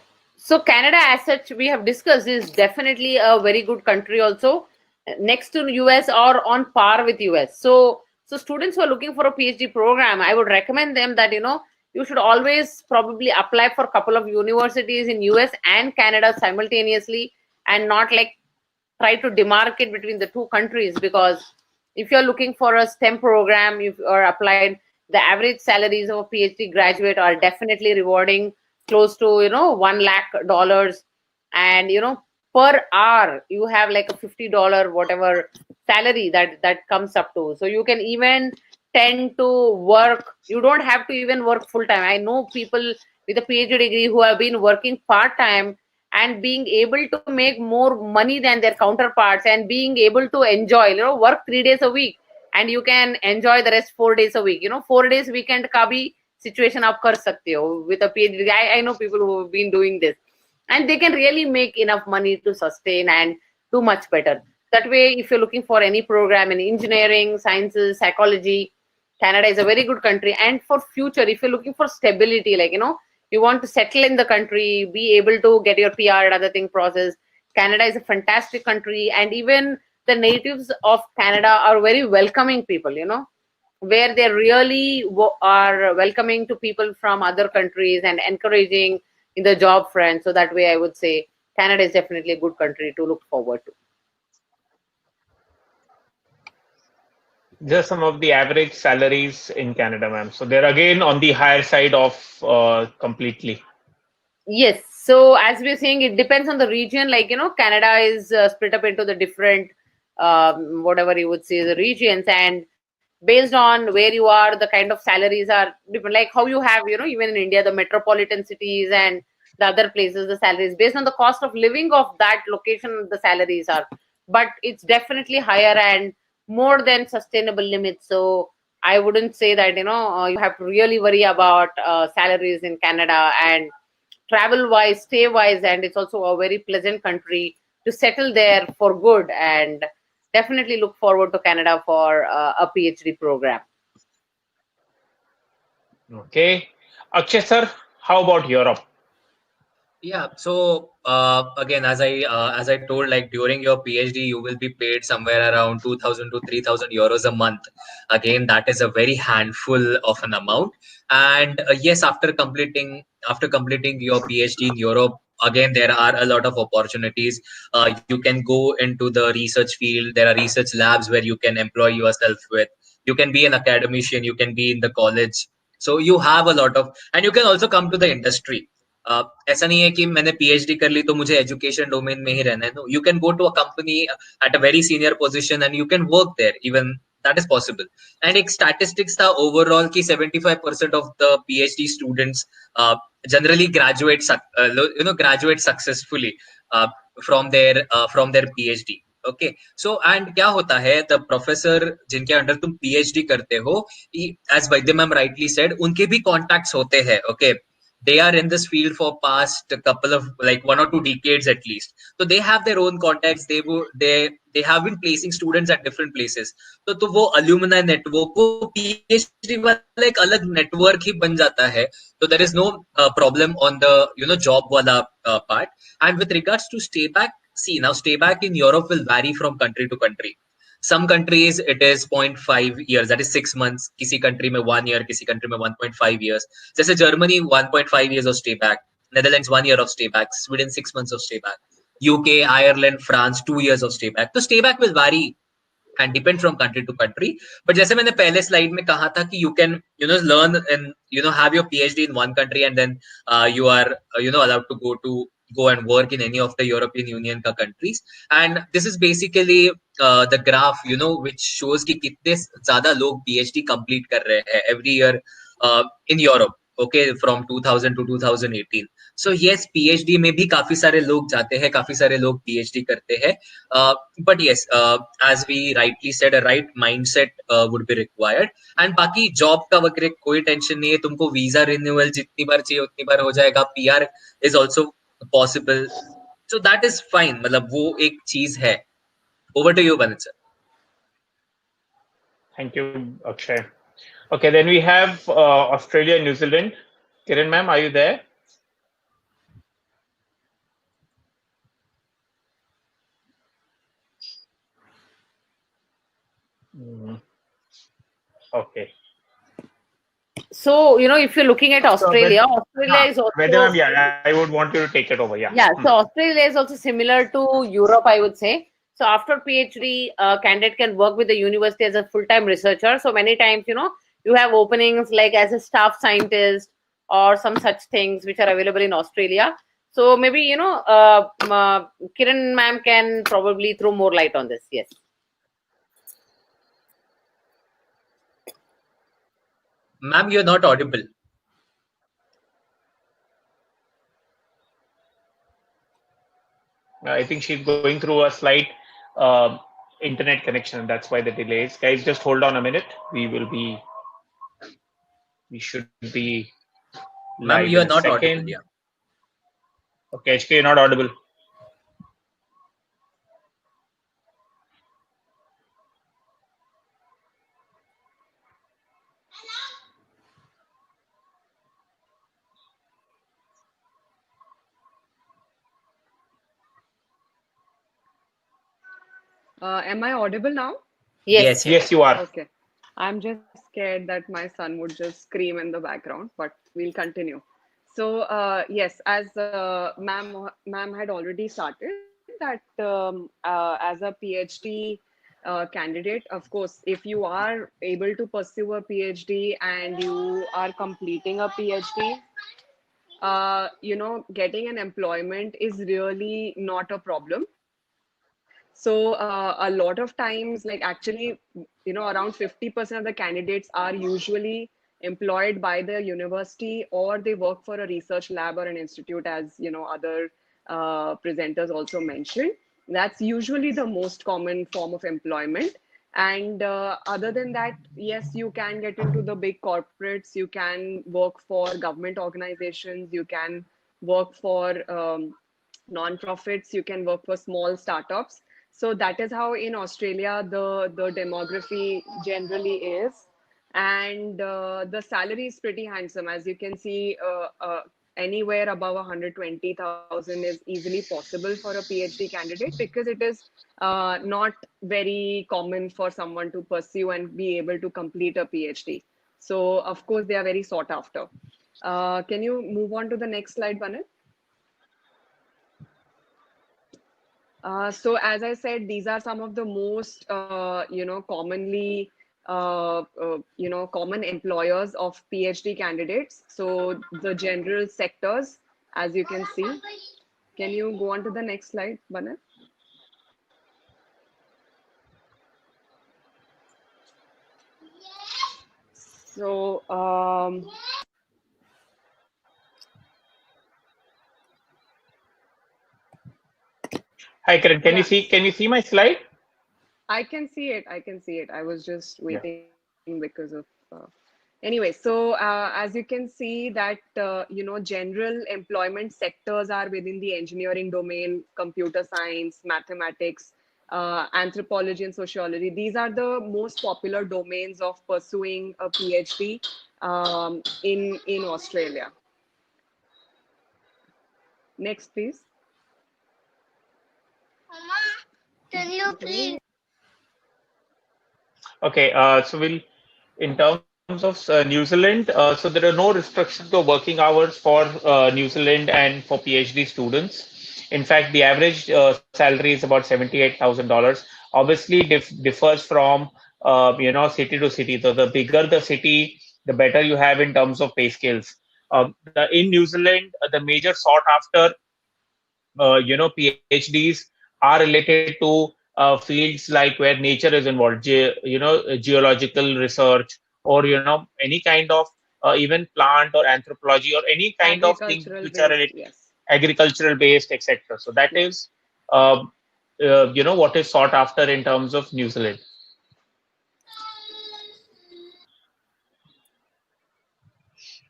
Canada, as such, we have discussed, is definitely a very good country also, next to US or on par with US. So students who are looking for a PhD program, I would recommend them that you should always probably apply for a couple of universities in US and Canada simultaneously, and not like try to demarcate between the two countries. Because if you're looking for a STEM program, if you're applied, the average salaries of a PhD graduate are definitely rewarding, close to $1 lakh, and per hour you have like a $50 whatever salary that comes up to. So you can even tend to work. You don't have to even work full time. I know people with a PhD degree who have been working part time and being able to make more money than their counterparts and being able to enjoy, work 3 days a week and you can enjoy the rest 4 days a week. 4 days weekend ka bhi situation आप कर सकते हो with a PhD degree. I know people who have been doing this and they can really make enough money to sustain and do much better. That way, if you're looking for any program in engineering, sciences, psychology, Canada is a very good country. And for future, if you're looking for stability, like, you want to settle in the country, be able to get your PR and other thing process, Canada is a fantastic country. And even the natives of Canada are very welcoming people, where they really are welcoming to people from other countries and encouraging in the job front. So that way, I would say Canada is definitely a good country to look forward to. Just some of the average salaries in Canada, ma'am. So they're again on the higher side of completely. Yes. So as we're saying, it depends on the region. Like, Canada is split up into the different, whatever you would say, the regions. And based on where you are, the kind of salaries are different. Like how you have, even in India, the metropolitan cities and the other places, the salaries based on the cost of living of that location, the salaries are. But it's definitely higher and more than sustainable limits. So I wouldn't say that, you have to really worry about salaries in Canada and travel wise, stay wise, and it's also a very pleasant country to settle there for good. And definitely look forward to Canada for a PhD program. Okay. Akshay sir, how about Europe? Yeah, so again, as I told, like during your PhD, you will be paid somewhere around 2,000 to 3,000 euros a month. Again, that is a very handful of an amount. And yes, after completing your PhD in Europe, again there are a lot of opportunities. You can go into the research field. There are research labs where you can employ yourself with. You can be an academician. You can be in the college. So you have a lot of, and you can also come to the industry. ऐसा नहीं है कि मैंने PhD कर ली तो मुझे education domain में ही रहना है. No, you can go to a company at a very senior position and you can work there. Even that is possible. And एक स्टैटिस्टिक्स था ओवरऑल की 75% of the PhD students generally graduate successfully from their PhD. Okay, so and क्या होता है, the professor जिनके under तुम PhD करते हो, एज वैद्य मैम राइटली सेड, उनके भी कॉन्टैक्ट्स होते हैं. Okay, they are in this field for past couple of like 1 or 2 decades at least, so they have their own contacts. They have been placing students at different places. तो वो alumni network, वो PhD वाला एक अलग network ही बन जाता है. So there is no problem on the job वाला part. And with regards to stay back, see, now stay back in Europe will vary from country to country. Some countries it is 0.5 years, that is 6 months. किसी country में 1 year, किसी country में 1.5 years. जैसे Germany 1.5 years of stay back, Netherlands 1 year of stay back, Sweden 6 months of stay back, UK, Ireland, France 2 years of stay back. तो stay back will vary and depend from country to country. But जैसे मैंने पहले slide में कहा था कि you can learn and have your PhD in one country and then you are allowed to go and work in any of the European Union का countries. And this is basically the graph which shows कि कितने ज़्यादा लोग PhD complete कर रहे हैं every year in Europe. Okay, from 2000 to 2018. So yes, PhD में भी काफी सारे लोग जाते हैं, काफी सारे लोग PhD करते हैं. But yes, as we rightly said, a right mindset would be required. And बाकी job का वगैरह कोई टेंशन नहीं है. तुमको वीजा रिन्यूअल जितनी बार चाहिए उतनी बार हो जाएगा. PR is also possible. So that is fine. मतलब वो एक चीज है. Over to you, Banit sir. Thank you, Akshay. Okay, then we have Australia and New Zealand. Kiran ma'am, are you there? Okay. So, if you're looking at Australia, Australia is also... Vaidya ma'am, yeah, I would want you to take it over. Yeah. Yeah, so Australia is also similar to Europe, I would say. So after PhD, candidate can work with the university as a full-time researcher. So many times, you have openings like as a staff scientist or some such things which are available in Australia. So maybe, Kiran ma'am can probably throw more light on this. Yes. Ma'am, you're not audible. I think she's going through a slight uh, internet connection. That's why the delay is. Guys, just hold on a minute. We should be live Ma'am, in you a are not audible. second. Yeah. Okay, HK, you're not audible. Am I audible now? Yes. Yes, you Yes, are. you are. Okay. I'm just scared that my son would just scream in the background, but we'll continue. So, yes, as ma'am had already started that as a PhD candidate, of course, if you are able to pursue a PhD and you are completing a PhD, getting an employment is really not a problem. So a lot of times, like actually, around 50% of the candidates are usually employed by the university or they work for a research lab or an institute, as other presenters also mentioned. That's usually the most common form of employment. And other than that, yes, you can get into the big corporates, you can work for government organizations, you can work for non-profits, you can work for small startups. So that is how in Australia the demography generally is. And the salary is pretty handsome. As you can see, anywhere above 120,000 is easily possible for a PhD candidate, because it is not very common for someone to pursue and be able to complete a PhD. So of course they are very sought after. Can you move on to the next slide, Banat? So as I said, these are some of the most, commonly, common employers of PhD candidates. So the general sectors, as you can see. Can you go on to the next slide, Banat? So Hi, Karan. Can you yeah, see? Can you see my slide? I can see it. I can see it. I was just Yeah. waiting because of. Anyway, so as you can see that general employment sectors are within the engineering domain, computer science, mathematics, anthropology, and sociology. These are the most popular domains of pursuing a PhD in Australia. Next, please. Can you please? Okay. So we'll, in terms of New Zealand, so there are no restrictions to working hours for New Zealand and for PhD students. In fact, the average salary is about $78,000. Obviously, differs from city to city. So the bigger the city, the better you have in terms of pay scales. In New Zealand, the major sought after PhDs are related to fields like where nature is involved, geological research, or any kind of even plant or anthropology or any kind of things Agricultural which are based, related, yes. agricultural based, etc. So that Yeah. is what is sought after in terms of New Zealand.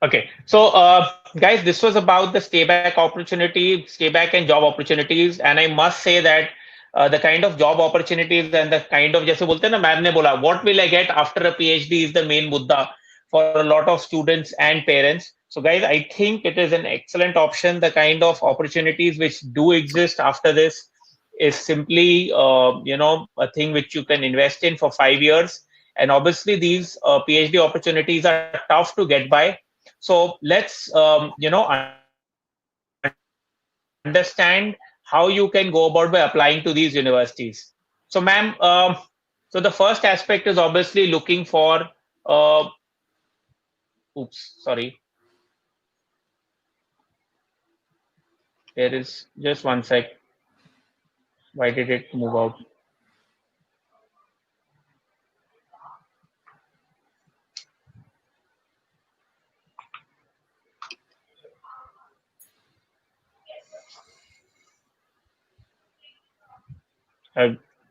Okay, so guys, this was about the stay back opportunity, stay back and job opportunities, and I must say that the kind of job opportunities and the kind of जैसे बोलते हैं ना ma'am ने बोला what will I get after a PhD is the main मुद्दा for a lot of students and parents. So guys, I think it is an excellent option. The kind of opportunities which do exist after this is simply a thing which you can invest in for 5 years, and obviously these PhD opportunities are tough to get by. So let's understand how you can go about by applying to these universities. So, ma'am, so the first aspect is obviously looking for. Uh, Oops, sorry. There is just one sec. Why did it move out?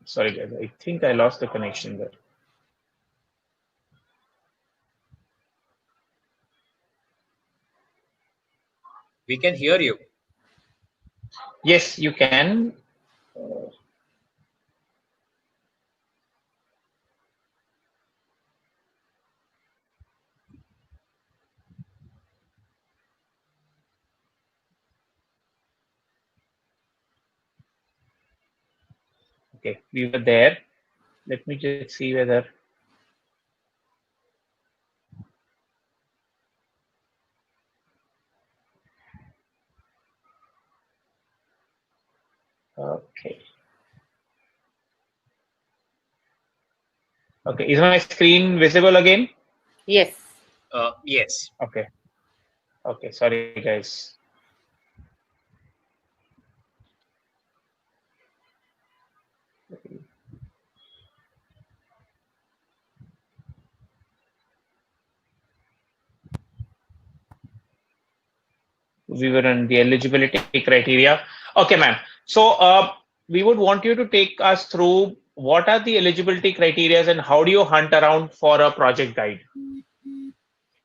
Sorry guys, I think I lost the connection there. We can hear you. Yes, you can. Okay, we were there. Let me just see whether. Okay. Okay, is my screen visible again? Yes. Yes. Okay. Okay, sorry guys. We were on the eligibility criteria. Okay, ma'am. So we would want you to take us through what are the eligibility criteria and how do you hunt around for a project guide?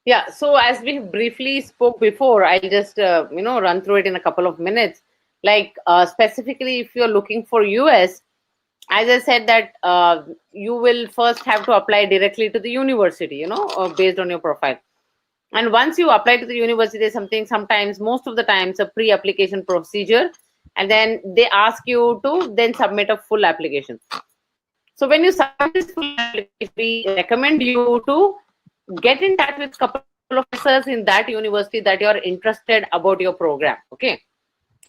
Yeah. So as we briefly spoke before, I'll just run through it in a couple of minutes. Like specifically, if you're looking for US, as I said that you will first have to apply directly to the university, based on your profile. And once you apply to the university, sometimes most of the times a pre-application procedure, and then they ask you to then submit a full application. So when you submit this full application, we recommend you to get in touch with a couple of professors in that university that you are interested about your program. Okay.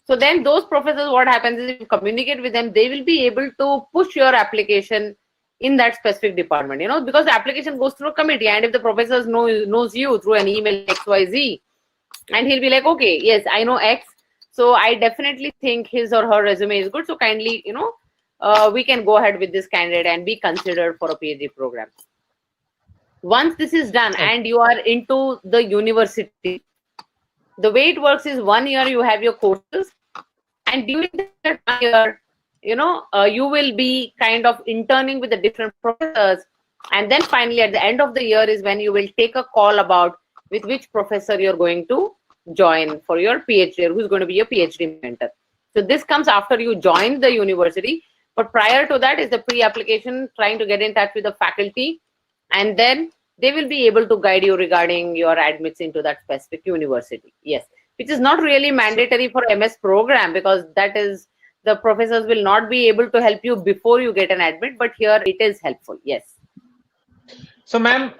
So then those professors, what happens is if you communicate with them, they will be able to push your application in that specific department, because the application goes through a committee, and if the professor knows you through an email XYZ, and he'll be like, okay, yes, I know X, so I definitely think his or her resume is good, so kindly, we can go ahead with this candidate and be considered for a PhD program. Once this is done and you are into the university, the way it works is 1 year you have your courses, and during that 1 year, you will be kind of interning with the different professors, and then finally at the end of the year is when you will take a call about with which professor you're going to join for your PhD, or who's going to be your PhD mentor. So this comes after you join the university, but prior to that is the pre-application, trying to get in touch with the faculty, and then they will be able to guide you regarding your admits into that specific university. Yes, which is not really mandatory for MS program, because that is, the professors will not be able to help you before you get an admit, but here it is helpful. Yes. So ma'am,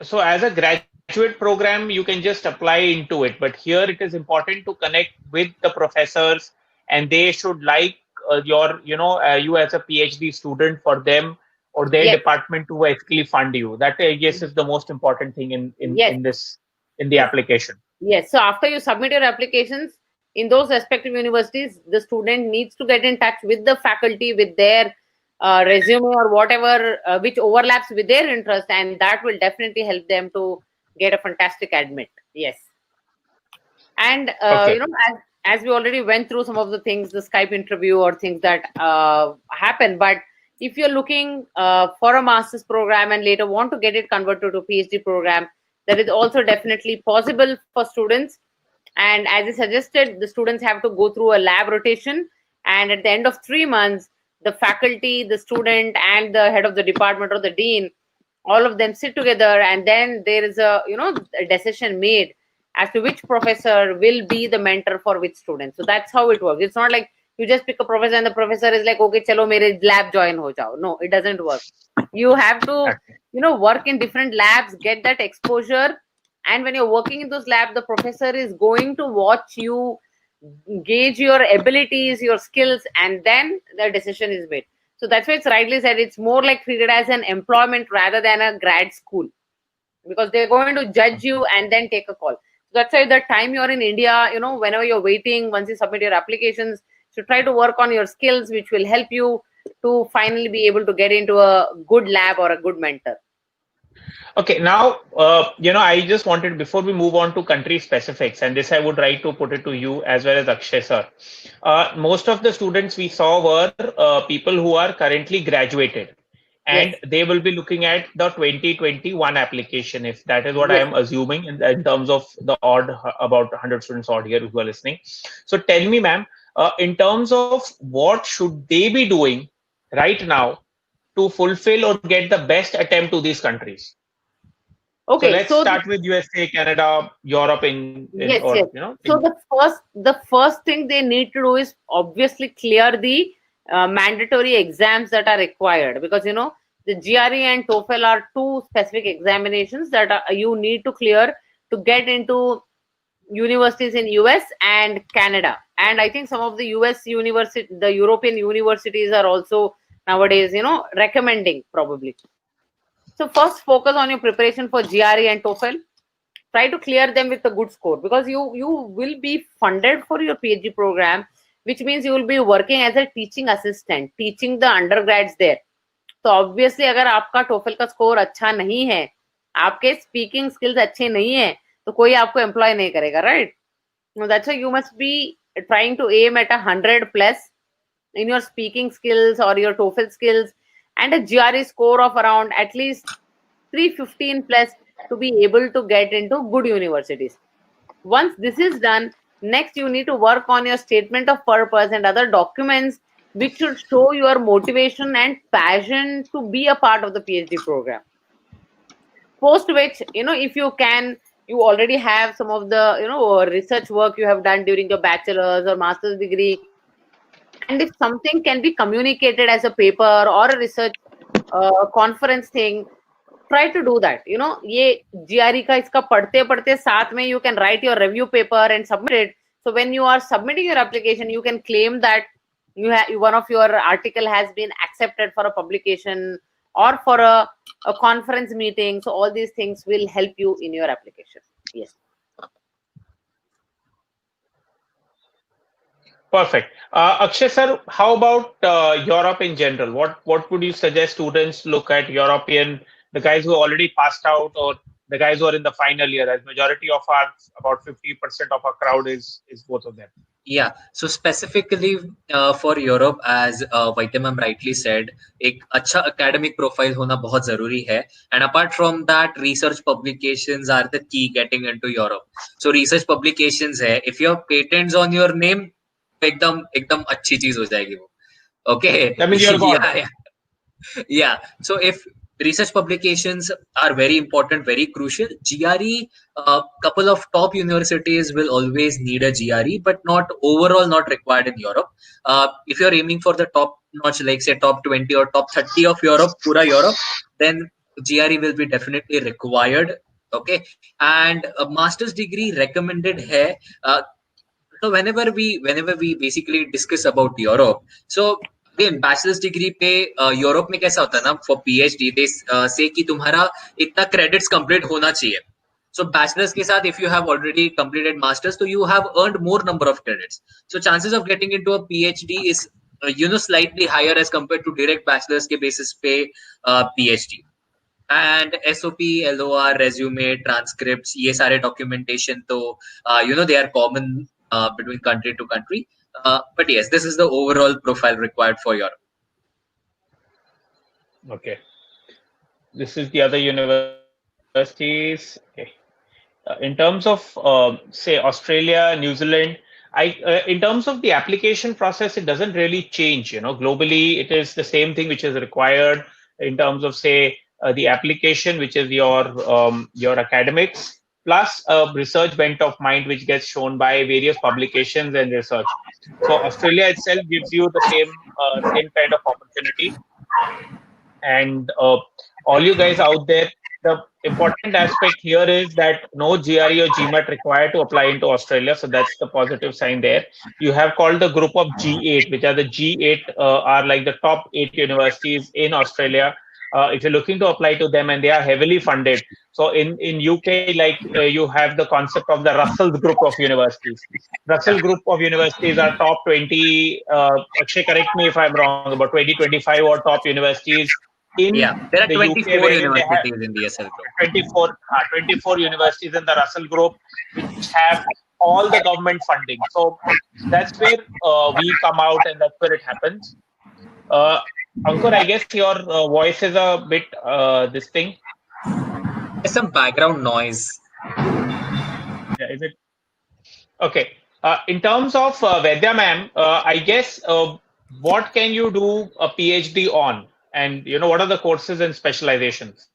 so as a graduate program, you can just apply into it, but here it is important to connect with the professors, and they should like you as a PhD student for them or their Yes. department to basically fund you. That I guess is the most important thing in Yes. the application. Yes. So after you submit your applications in those respective universities, the student needs to get in touch with the faculty with their resume or whatever which overlaps with their interest, and that will definitely help them to get a fantastic admit. Yes. And Okay. as we already went through some of the things, the Skype interview or things that happen, but if you're looking for a master's program and later want to get it converted to a PhD program, that is also definitely possible for students. And as I suggested, the students have to go through a lab rotation, and at the end of 3 months, the faculty, the student, and the head of the department or the dean, all of them sit together, and then there is a decision made as to which professor will be the mentor for which student. So that's how it works. It's not like you just pick a professor and the professor is like, okay, chalo mere lab join ho jao. No, it doesn't work. You have to work in different labs, get that exposure, and when you're working in those labs, the professor is going to watch you, gauge your abilities, your skills, and then the decision is made. So that's why it's rightly said, it's more like treated as an employment rather than a grad school, because they're going to judge you and then take a call. So that's why the time you're in India, whenever you're waiting, once you submit your applications, so try to work on your skills, which will help you to finally be able to get into a good lab or a good mentor. Okay, now, I just wanted, before we move on to country specifics, and this I would like to put it to you as well as Akshay sir. Most of the students we saw were people who are currently graduated, and Yes, they will be looking at the 2021 application, if that is what I yes. am assuming in terms of the odd, about 100 students odd here who are listening. So tell me, ma'am, in terms of what should they be doing right now to fulfill or get the best attempt to these countries? So Okay, let's so start with USA, Canada, Europe in yes, or yes. So in the first thing they need to do is obviously clear the mandatory exams that are required, because the GRE and TOEFL are two specific examinations that you need to clear to get into universities in US and Canada. And I think some of the US university, the European universities are also nowadays, recommending probably. So first focus on your preparation for GRE and TOEFL. Try to clear them with a good score, because you will be funded for your PhD program, which means you will be working as a teaching assistant, teaching the undergrads there. तो obviously अगर आपका TOEFL का score अच्छा नहीं है, आपके speaking skills अच्छे नहीं है, तो कोई आपको एम्प्लॉय नहीं करेगा, right? That's why you must be trying to aim at 100 plus in your speaking skills or your TOEFL skills, and a GRE score of around at least 315 plus to be able to get into good universities. Once this is done, next you need to work on your statement of purpose and other documents which should show your motivation and passion to be a part of the PhD program. Post which, if you can, you already have some of the research work you have done during your bachelor's or master's degree, and if something can be communicated as a paper or a research conference thing, try to do that. ये GRE का इसका पढ़ते पढ़ते साथ में you can write your review paper and submit it. So when you are submitting your application, you can claim that one of your article has been accepted for a publication or for a conference meeting. So all these things will help you in your application. Yes. perfect. Akshay sir, how about Europe in general? What would you suggest students look at European, the guys who already passed out or the guys who are in the final year? As majority of our, about 50% of our crowd is both of them. Yeah, so specifically for Europe, as Vaidya ma'am rightly said, एक अच्छा academic profile होना बहुत जरूरी है. And apart from that, research publications are the key getting into Europe. So research publications है, if you have patents on your name, एकदम एकदम अच्छी चीज हो जाएगी वो. Okay. That means you're God. Yeah, yeah. So if research publications are very important, very crucial, GRE, couple of top universities will always need a GRE, but not overall not required in Europe. If you're aiming for the top notch, like say top 20 or top 30 of Europe, pura Europe, then GRE will be definitely required. Okay, and a master's degree recommended hai. So whenever we basically discuss about Europe, so again bachelor's degree पे Europe में कैसा होता है ना, for PhD they say कि तुम्हारा इतना credits complete होना चाहिए. So bachelor's के साथ if you have already completed masters, so you have earned more number of credits. So chances of getting into a PhD is slightly higher as compared to direct bachelor's के basis पे PhD. And SOP, LOR, resume, transcripts, ये सारे documentation तो they are common between country to country. But yes, this is the overall profile required for Europe. Okay. This is the other universities. Okay. In terms of say Australia, New Zealand, in terms of the application process, it doesn't really change. Globally, it is the same thing which is required in terms of say the application, which is your academics plus a research bent of mind, which gets shown by various publications and research. So Australia itself gives you the same kind of opportunity. And all you guys out there, the important aspect here is that no GRE or GMAT required to apply into Australia. So that's the positive sign there. You have called the group of G8, which are the G8 are like the top 8 universities in Australia. If you're looking to apply to them, and they are heavily funded. So in UK, like you have the concept of the Russell's group of universities. Russell group of universities are top 20. Akshay, correct me if I'm wrong. About 20, 25 or top universities in there are the UK, 24 wherein they have universities in the SL group. 24 universities in the Russell Group, which have all the government funding. So that's where we come out, and that's where it happens. Uh, Ankur, I guess your voice is a bit this thing. There's some background noise. Yeah, is it okay? In terms of Vaidya ma'am, I guess what can you do a PhD on, and what are the courses and specializations?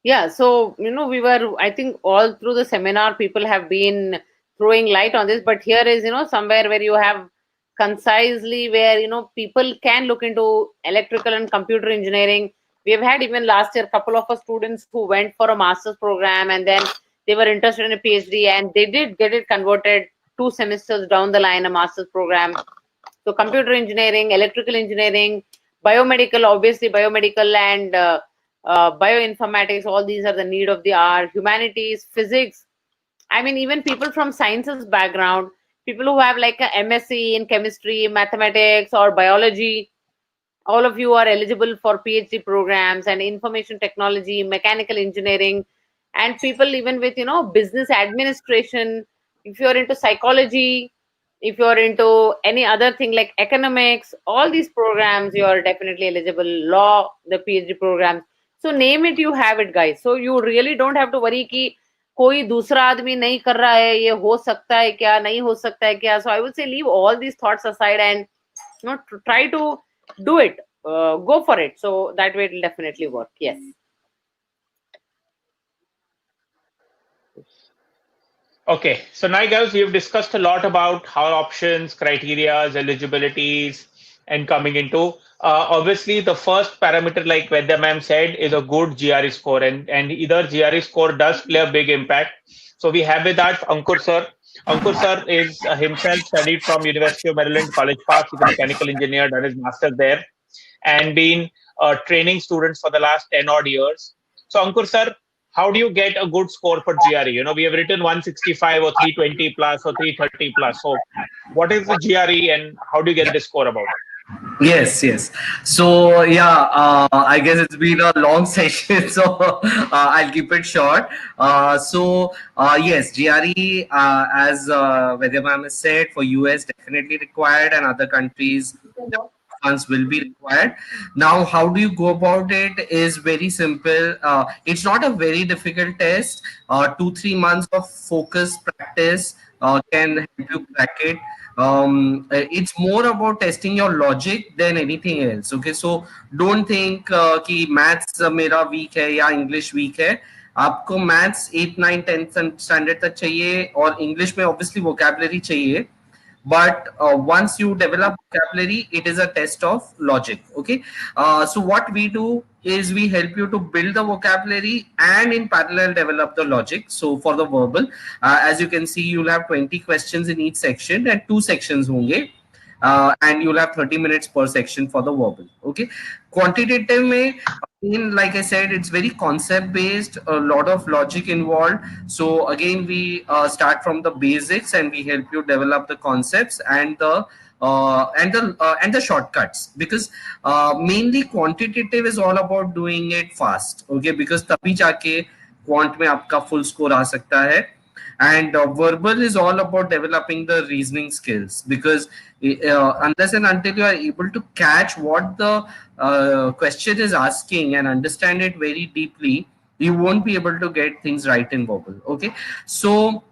Yeah, so we were, I think, all through the seminar, people have been throwing light on this, but here is, somewhere where you have concisely where people can look into electrical and computer engineering. We have had even last year a couple of us students who went for a master's program, and then they were interested in a PhD, and they did get it converted 2 semesters down the line, a master's program. So computer engineering, electrical engineering, biomedical, obviously biomedical and bioinformatics, all these are the need of the hour. Humanities, physics. I mean, even people from sciences background, people who have like a MSc in chemistry, mathematics, or biology, all of you are eligible for PhD programs, and information technology, mechanical engineering, and people even with business administration. If you're into psychology, if you're into any other thing like economics, all these programs you are definitely eligible. Law, the PhD programs. So name it, you have it, guys. So you really don't have to worry कि कोई दूसरा आदमी नहीं कर रहा है, ये हो सकता है क्या, नहीं हो सकता है क्या. So I would say leave all these thoughts aside and try to do it. Go for it. So that way it will definitely work. Yes. Okay, so now, guys, we've discussed a lot about how options, criterias, eligibilities, and coming into. Obviously, the first parameter, like Vedya ma'am said, is a good GRE score, and either GRE score does play a big impact. So we have with us Ankur sir. Ankur sir is himself studied from University of Maryland, College Park. He's a mechanical engineer, done his master's there, and been training students for the last 10 odd years. So, Ankur sir, how do you get a good score for GRE? We have written 165 or 320 plus or 330 plus. So, what is the GRE and how do you get this score about? Yes. So yeah, I guess it's been a long session, so I'll keep it short. Yes, GRE, as Vedya ma'am has said, for US definitely required, and other countries funds will be required. Now, how do you go about it is very simple. It's not a very difficult test. 2-3 months of focused practice can help you crack it. It's more about testing your logic than anything else. Okay, so don't think कि maths मेरा weak है या English weak है. आपको maths 8, 9, 10th standard तक चाहिए, और English में obviously vocabulary चाहिए. But once you develop vocabulary, it is a test of logic. Okay, so what we do is we help you to build the vocabulary and in parallel develop the logic. So for the verbal, as you can see, you'll have 20 questions in each section and 2 sections honge. And you'll have 30 minutes per section for the verbal. Okay, quantitative mein, like I said, it's very concept based, a lot of logic involved. So again, we start from the basics and we help you develop the concepts and the shortcuts, because mainly quantitative is all about doing it fast. Okay, because तभी जाके quant में आपका full score आ सकता है. And verbal is all about developing the reasoning skills, because unless and until you are able to catch what the question is asking and understand it very deeply, you won't be able to get things right in verbal. Okay, so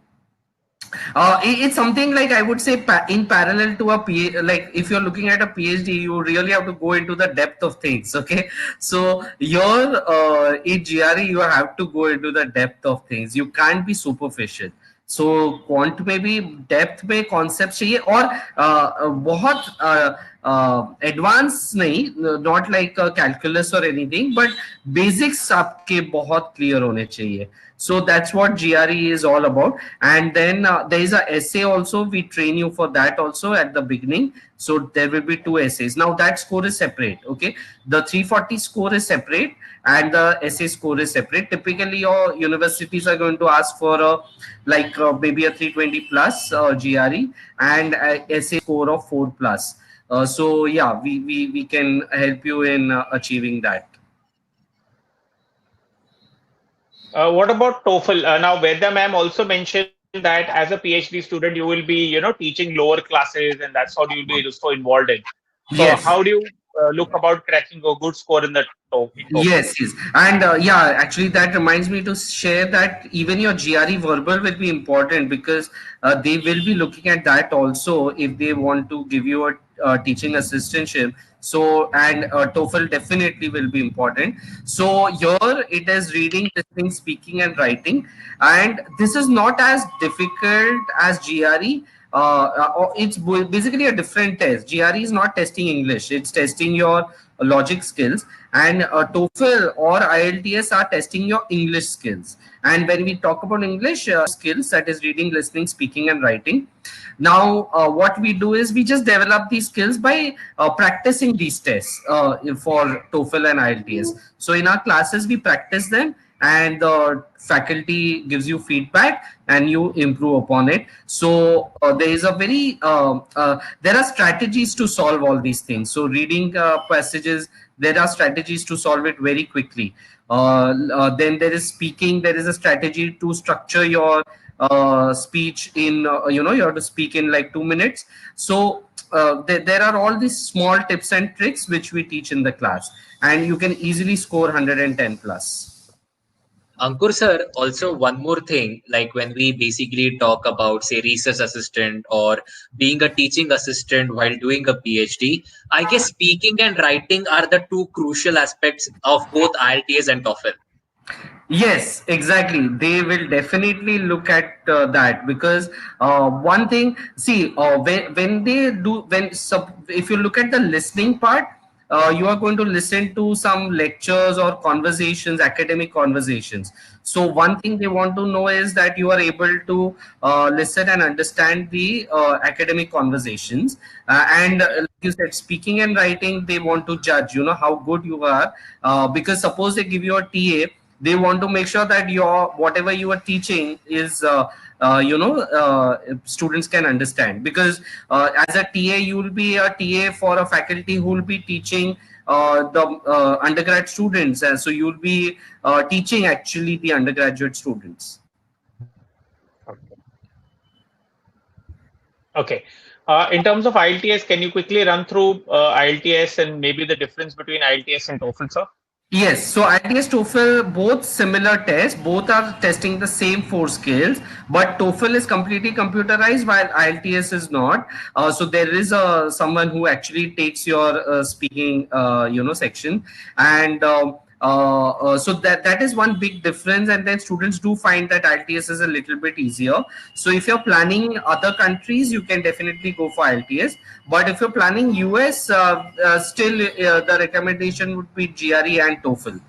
it's something like, I would say, in parallel to a PhD. Like if you're looking at a PhD, you really have to go into the depth of things. Okay, so your in GRE, you have to go into the depth of things. You can't be superficial. So quant में भी depth में concept चाहिए, और बहुत advance नहीं, not like calculus और anything, but basics आपके बहुत क्लियर होने चाहिए. So that's what GRE is all about. And then there is a essay also. We train you for that also at the beginning. So there will be 2 essays. Now that score is separate. Okay, the 340 score is separate and the essay score is separate. Typically, your universities are going to ask for maybe a 320 plus GRE and essay score of 4 plus. So yeah, we can help you in achieving that. What about TOEFL? Now, Vaidya ma'am also mentioned that as a PhD student, you will be, teaching lower classes, and that's what you'll be so involved in. So, Yes. how do you look about cracking a good score in the in TOEFL? Yes, yes. And yeah, actually, that reminds me to share that even your GRE verbal will be important, because they will be looking at that also if they want to give you a teaching assistantship. So, and TOEFL definitely will be important. So, here it is reading, listening, speaking, and writing. And this is not as difficult as GRE. It's basically a different test. GRE is not testing English, it's testing your logic skills, and TOEFL or IELTS are testing your English skills. And when we talk about English skills, that is reading, listening, speaking, and writing. Now, what we do is we just develop these skills by practicing these tests for TOEFL and IELTS. So in our classes, we practice them, and the faculty gives you feedback and you improve upon it. So there is a very there are strategies to solve all these things. So reading passages, there are strategies to solve it very quickly. Then there is speaking, there is a strategy to structure your speech in you have to speak in like 2 minutes. So there are all these small tips and tricks which we teach in the class, and you can easily score 110 plus. Ankur sir, also one more thing, like when we basically talk about, say, research assistant or being a teaching assistant while doing a PhD, I guess speaking and writing are the two crucial aspects of both IELTS and TOEFL. Yes, exactly. They will definitely look at that, because one thing, see, when they do, if you look at the listening part, you are going to listen to some lectures or conversations, academic conversations. So one thing they want to know is that you are able to listen and understand the academic conversations. And like you said, speaking and writing, they want to judge, how good you are. Because suppose they give you a TA, they want to make sure that your whatever you are teaching is students can understand, because as a TA you will be a TA for a faculty who will be teaching the undergrad students, and so you will be teaching actually the undergraduate students. Okay. In terms of IELTS, can you quickly run through IELTS and maybe the difference between IELTS and TOEFL, sir? Yes, so IELTS, TOEFL, both similar tests, both are testing the same four skills, but TOEFL is completely computerized while IELTS is not. So there is someone who actually takes your speaking, section, and so that is one big difference. And then students do find that IELTS is a little bit easier. So if you're planning other countries, you can definitely go for IELTS. But if you're planning US, still the recommendation would be GRE and TOEFL.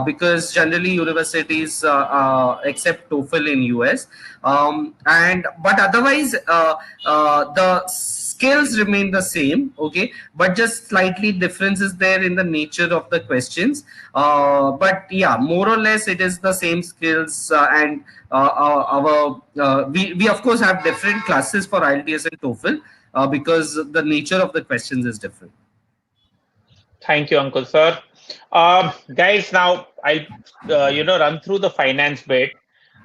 Because generally universities accept TOEFL in US, and but otherwise the skills remain the same, okay, but just slightly difference is there in the nature of the questions. But yeah, more or less it is the same skills, and we of course have different classes for IELTS and TOEFL, because the nature of the questions is different. Thank you, Uncle Sir. Guys, now I run through the finance bit.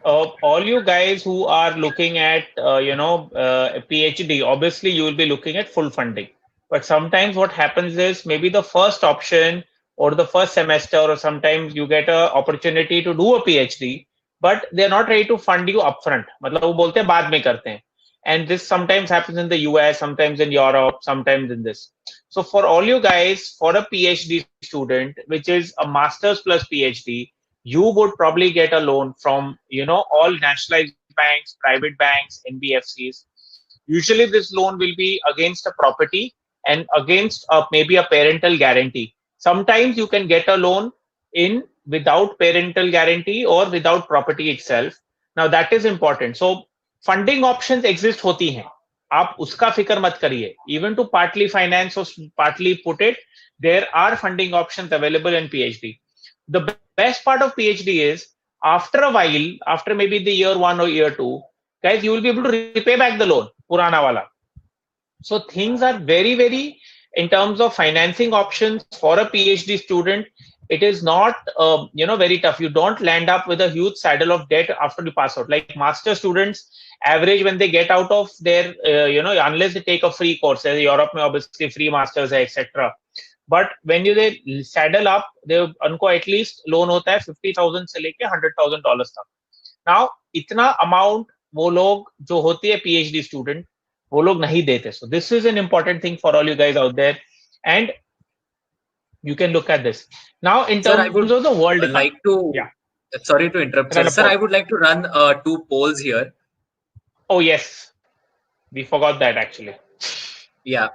All you guys who are looking at a PhD, obviously you will be looking at full funding. But sometimes what happens is maybe the first option or the first semester, or sometimes you get a opportunity to do a PhD, but they're not ready to fund you upfront. मतलब वो बोलते हैं बाद में करते हैं. And this sometimes happens in the US, sometimes in Europe, sometimes in this. So for all you guys, for a PhD student, which is a master's plus PhD, you would probably get a loan from all nationalized banks, private banks, NBFCs. Usually this loan will be against a property and against maybe a parental guarantee. Sometimes you can get a loan in without parental guarantee or without property itself. Now that is important. So funding options exist होती हैं, आप उसका फिक्र मत करिए. Even to partly finance और partly put it, there are funding options available in PhD. The best part of PhD is after a while, after maybe the year 1 or year 2, guys, you will be able to repay back the loan purana wala. So things are very in terms of financing options for a PhD student it is not very tough. You don't land up with a huge saddle of debt after you pass out. Like master students, average when they get out of their unless they take a free course, as Europe में obviously free masters है, etc. But when you they saddle up, they उनको at least loan होता है 50,000 से लेके $100,000 तक. Now इतना amount वो लोग जो होती है PhD student वो लोग नहीं देते. So this is an important thing for all you guys out there, and you can look at this. Now in Sir, terms I would of the world economy, like to. yeah, Sorry to interrupt, sir. run a Sir, poll. I would like to run two polls here. Oh yes, we forgot that actually. Yeah.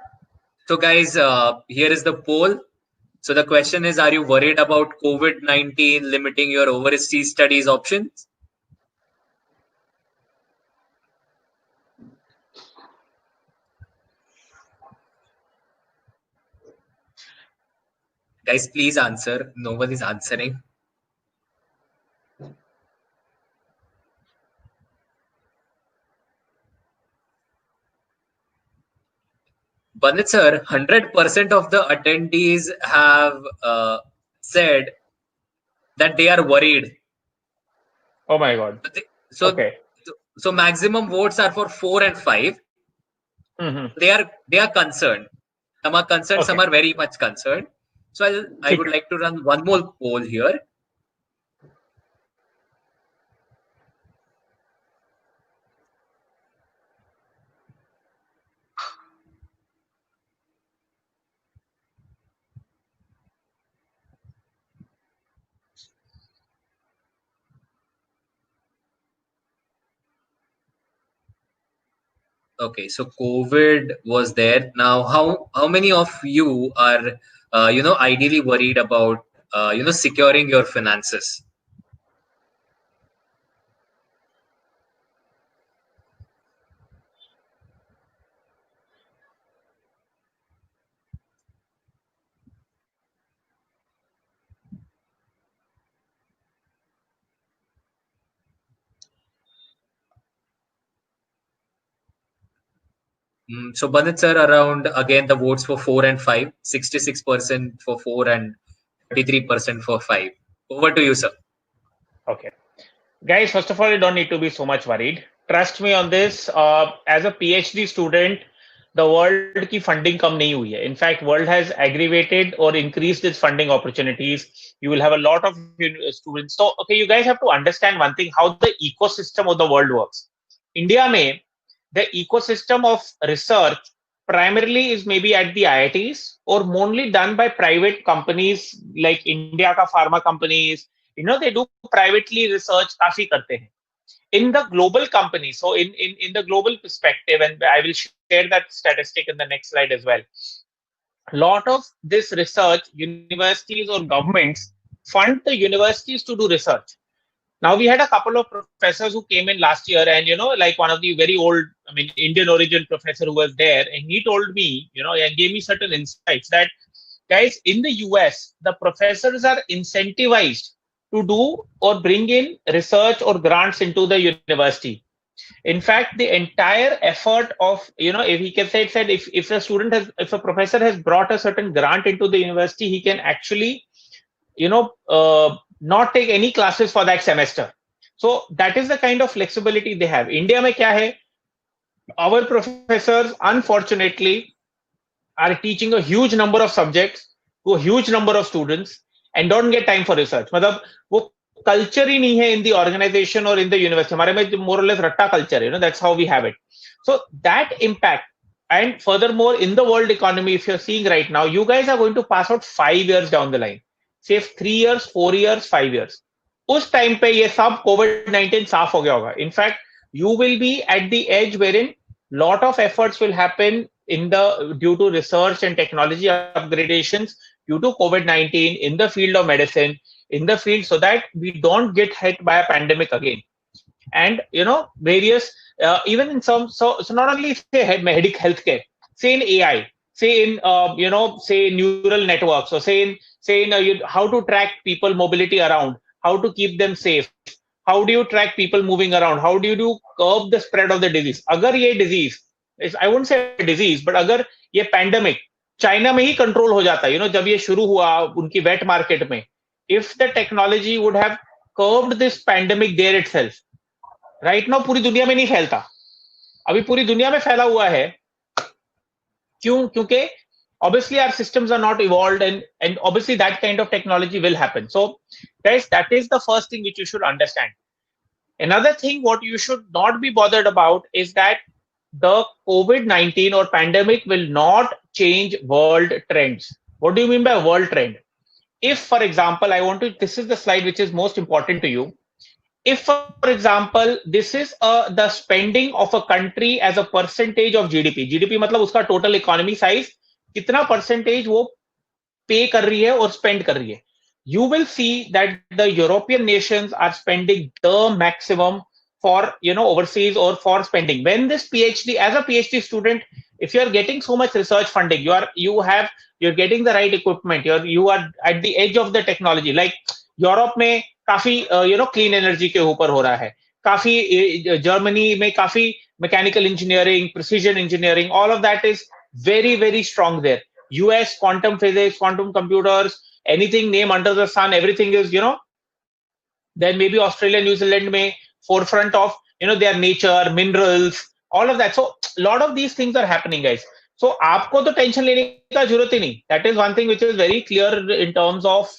So, guys, here is the poll. So the question is, are you worried about COVID-19 limiting your overseas studies options? Guys, please answer. No one is answering. Bandit sir, 100% of the attendees have said that they are worried. Oh my God. So, okay. So maximum votes are for 4 and 5. Mm-hmm. They are concerned. Some are concerned. Okay. Some are very much concerned. So I would like to run one more poll here. Okay, so COVID was there. Now, how many of you are ideally worried about securing your finances? So Bandit sir, around again the votes for 4 and 5, 66% for 4 and 33% for 5. Over to you, sir. Okay. Guys, first of all, you don't need to be so much worried. Trust me on this. As a PhD student, the world की funding कम नहीं हुई है. In fact, world has aggravated or increased its funding opportunities. You will have a lot of students. So, okay, you guys have to understand one thing: how the ecosystem of the world works. India में the ecosystem of research primarily is maybe at the IITs or mainly done by private companies like India का pharma companies. They do privately research काफी करते हैं. In the global company, so in the global perspective, and I will share that statistic in the next slide as well. A lot of this research, universities or governments fund the universities to do research. Now we had a couple of professors who came in last year, and like one of the very old, Indian origin professor who was there, and he told me, and gave me certain insights that, guys, in the US, the professors are incentivized to do or bring in research or grants into the university. In fact, the entire effort of, if he can say, said if a student has, if a professor has brought a certain grant into the university, he can actually, not take any classes for that semester. So that is the kind of flexibility they have. India में क्या है? Our professors, unfortunately, are teaching a huge number of subjects to a huge number of students and don't get time for research. मतलब वो culture ही नहीं है in the organization or in the university. हमारे में more or less रट्टा culture है, that's how we have it. So that impact, and furthermore, in the world economy, if you're seeing right now, you guys are going to pass out 5 years down the line. Say 3 years, 4 years, 5 years. उस time पे ये सब COVID-19 साफ हो गया होगा. In fact, you will be at the edge wherein lot of efforts will happen due to research and technology upgradations due to COVID-19 in the field of medicine, in the field, so that we don't get hit by a pandemic again. And various even in some, so not only say medical healthcare, say in AI, say in say neural networks, or say in how to track people mobility around, how to keep them safe, how do you track people moving around, how do you curb the spread of the disease. अगर ये disease, I won't say disease, but अगर ये pandemic China में ही control हो जाता है, जब ये शुरू हुआ उनकी वेट मार्केट में, if the technology would have curbed this pandemic there itself. Right now पूरी दुनिया में नहीं फैलता, अभी पूरी दुनिया में फैला हुआ है. क्यों? क्योंकि obviously our systems are not evolved, and obviously that kind of technology will happen. So guys, that is the first thing which you should understand. Another thing what you should not be bothered about is that the COVID-19 or pandemic will not change world trends. What do you mean by world trend? If, for example, I want to, this is the slide which is most important to you. If, for example, this is the spending of a country as a percentage of GDP. GDP मतलब उसका total economy size कितना percentage वो पे कर रही है और spend कर रही है. You will see that the European nations are spending the maximum for overseas or for spending. When this PhD, as a PhD student, if you are getting so much research funding, you're getting the right equipment, you are at the edge of the technology. Like Europe में काफी clean energy के ऊपर हो रहा है, काफी Germany में काफी mechanical engineering, precision engineering, all of that is very very strong there. US quantum physics, quantum computers, anything name under the sun, everything is then maybe Australia, New Zealand में forefront of their nature, minerals, all of that. So a lot of these things are happening, guys. So आपको तो tension लेने का जरूरत ही नहीं. That is one thing which is very clear in terms of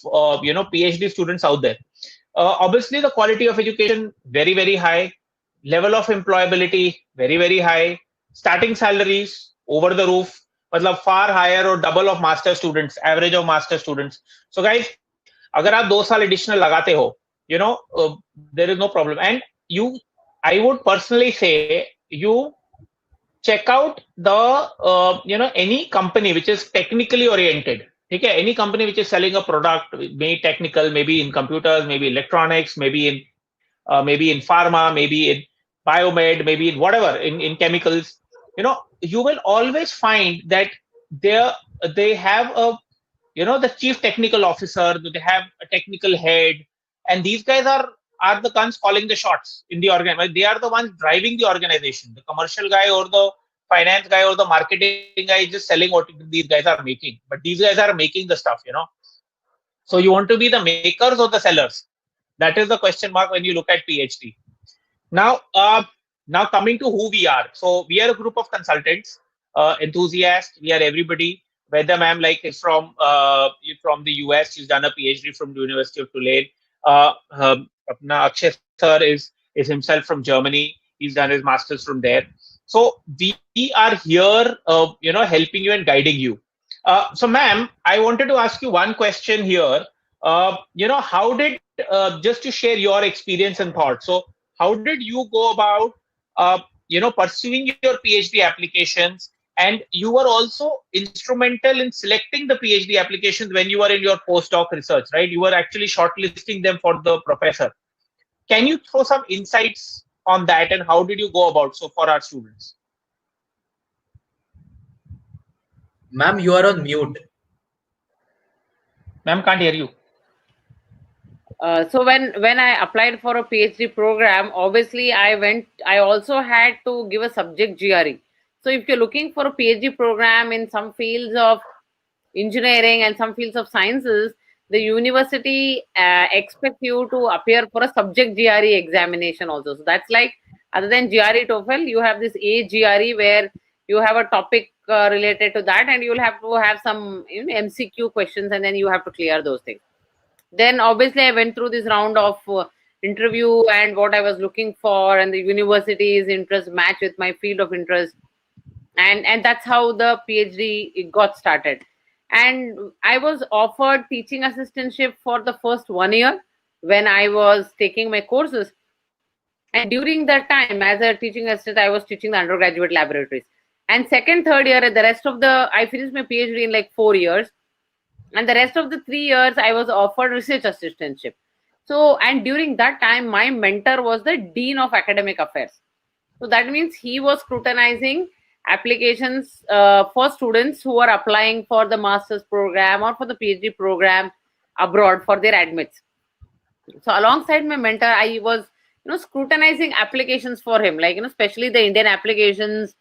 PhD students out there. Obviously the quality of education very very high, level of employability very very high, starting salaries over the roof, मतलब far higher or double of master students, average of master students. So guys, अगर आप 2 साल additional लगाते हो, there is no problem. And I would personally say you check out the any company which is technically oriented. Okay, any company which is selling a product, maybe technical, maybe in computers, maybe electronics, maybe in pharma, maybe in biomed, maybe in whatever, in chemicals. You will always find that they have a the chief technical officer, they have a technical head, and these guys are the ones calling the shots in the organization. They are the ones driving the organization. The commercial guy or the finance guy or the marketing guy is just selling what these guys are making, but these guys are making the stuff. So you want to be the makers or the sellers? That is the question mark when you look at PhD. Now coming to who we are. So we are a group of consultants, enthusiasts. We are everybody. Vaidya ma'am, like, is from the US. She's done a PhD from the University of Tulane. Akshay sir is himself from Germany. He's done his masters from there. So we are here, helping you and guiding you. So ma'am, I wanted to ask you one question here. How did, just to share your experience and thoughts. So how did you go about, pursuing your PhD applications? And you were also instrumental in selecting the PhD applications when you were in your postdoc research, right? You were actually shortlisting them for the professor. Can you throw some insights on that, and how did you go about so for our students? Ma'am, you are on mute. Ma'am, can't hear you. So when I applied for a PhD program, obviously I also had to give a subject GRE. So if you're looking for a PhD program in some fields of engineering and some fields of sciences, the university expects you to appear for a subject GRE examination also. So that's like, other than GRE TOEFL, you have this AGRE where you have a topic related to that, and you'll have to have some MCQ questions, and then you have to clear those things. Then obviously I went through this round of interview and what I was looking for, and the university's interest matched with my field of interest. And that's how the PhD got started. And I was offered teaching assistantship for the first 1 year when I was taking my courses. And during that time, as a teaching assistant, I was teaching the undergraduate laboratories. And second, third year, the rest of I finished my PhD in like 4 years. And the rest of the 3 years, I was offered research assistantship. So, and during that time, my mentor was the Dean of Academic Affairs. So that means he was scrutinizing applications for students who are applying for the master's program or for the PhD program abroad for their admits. So alongside my mentor, I was scrutinizing applications for him, like especially the Indian applications,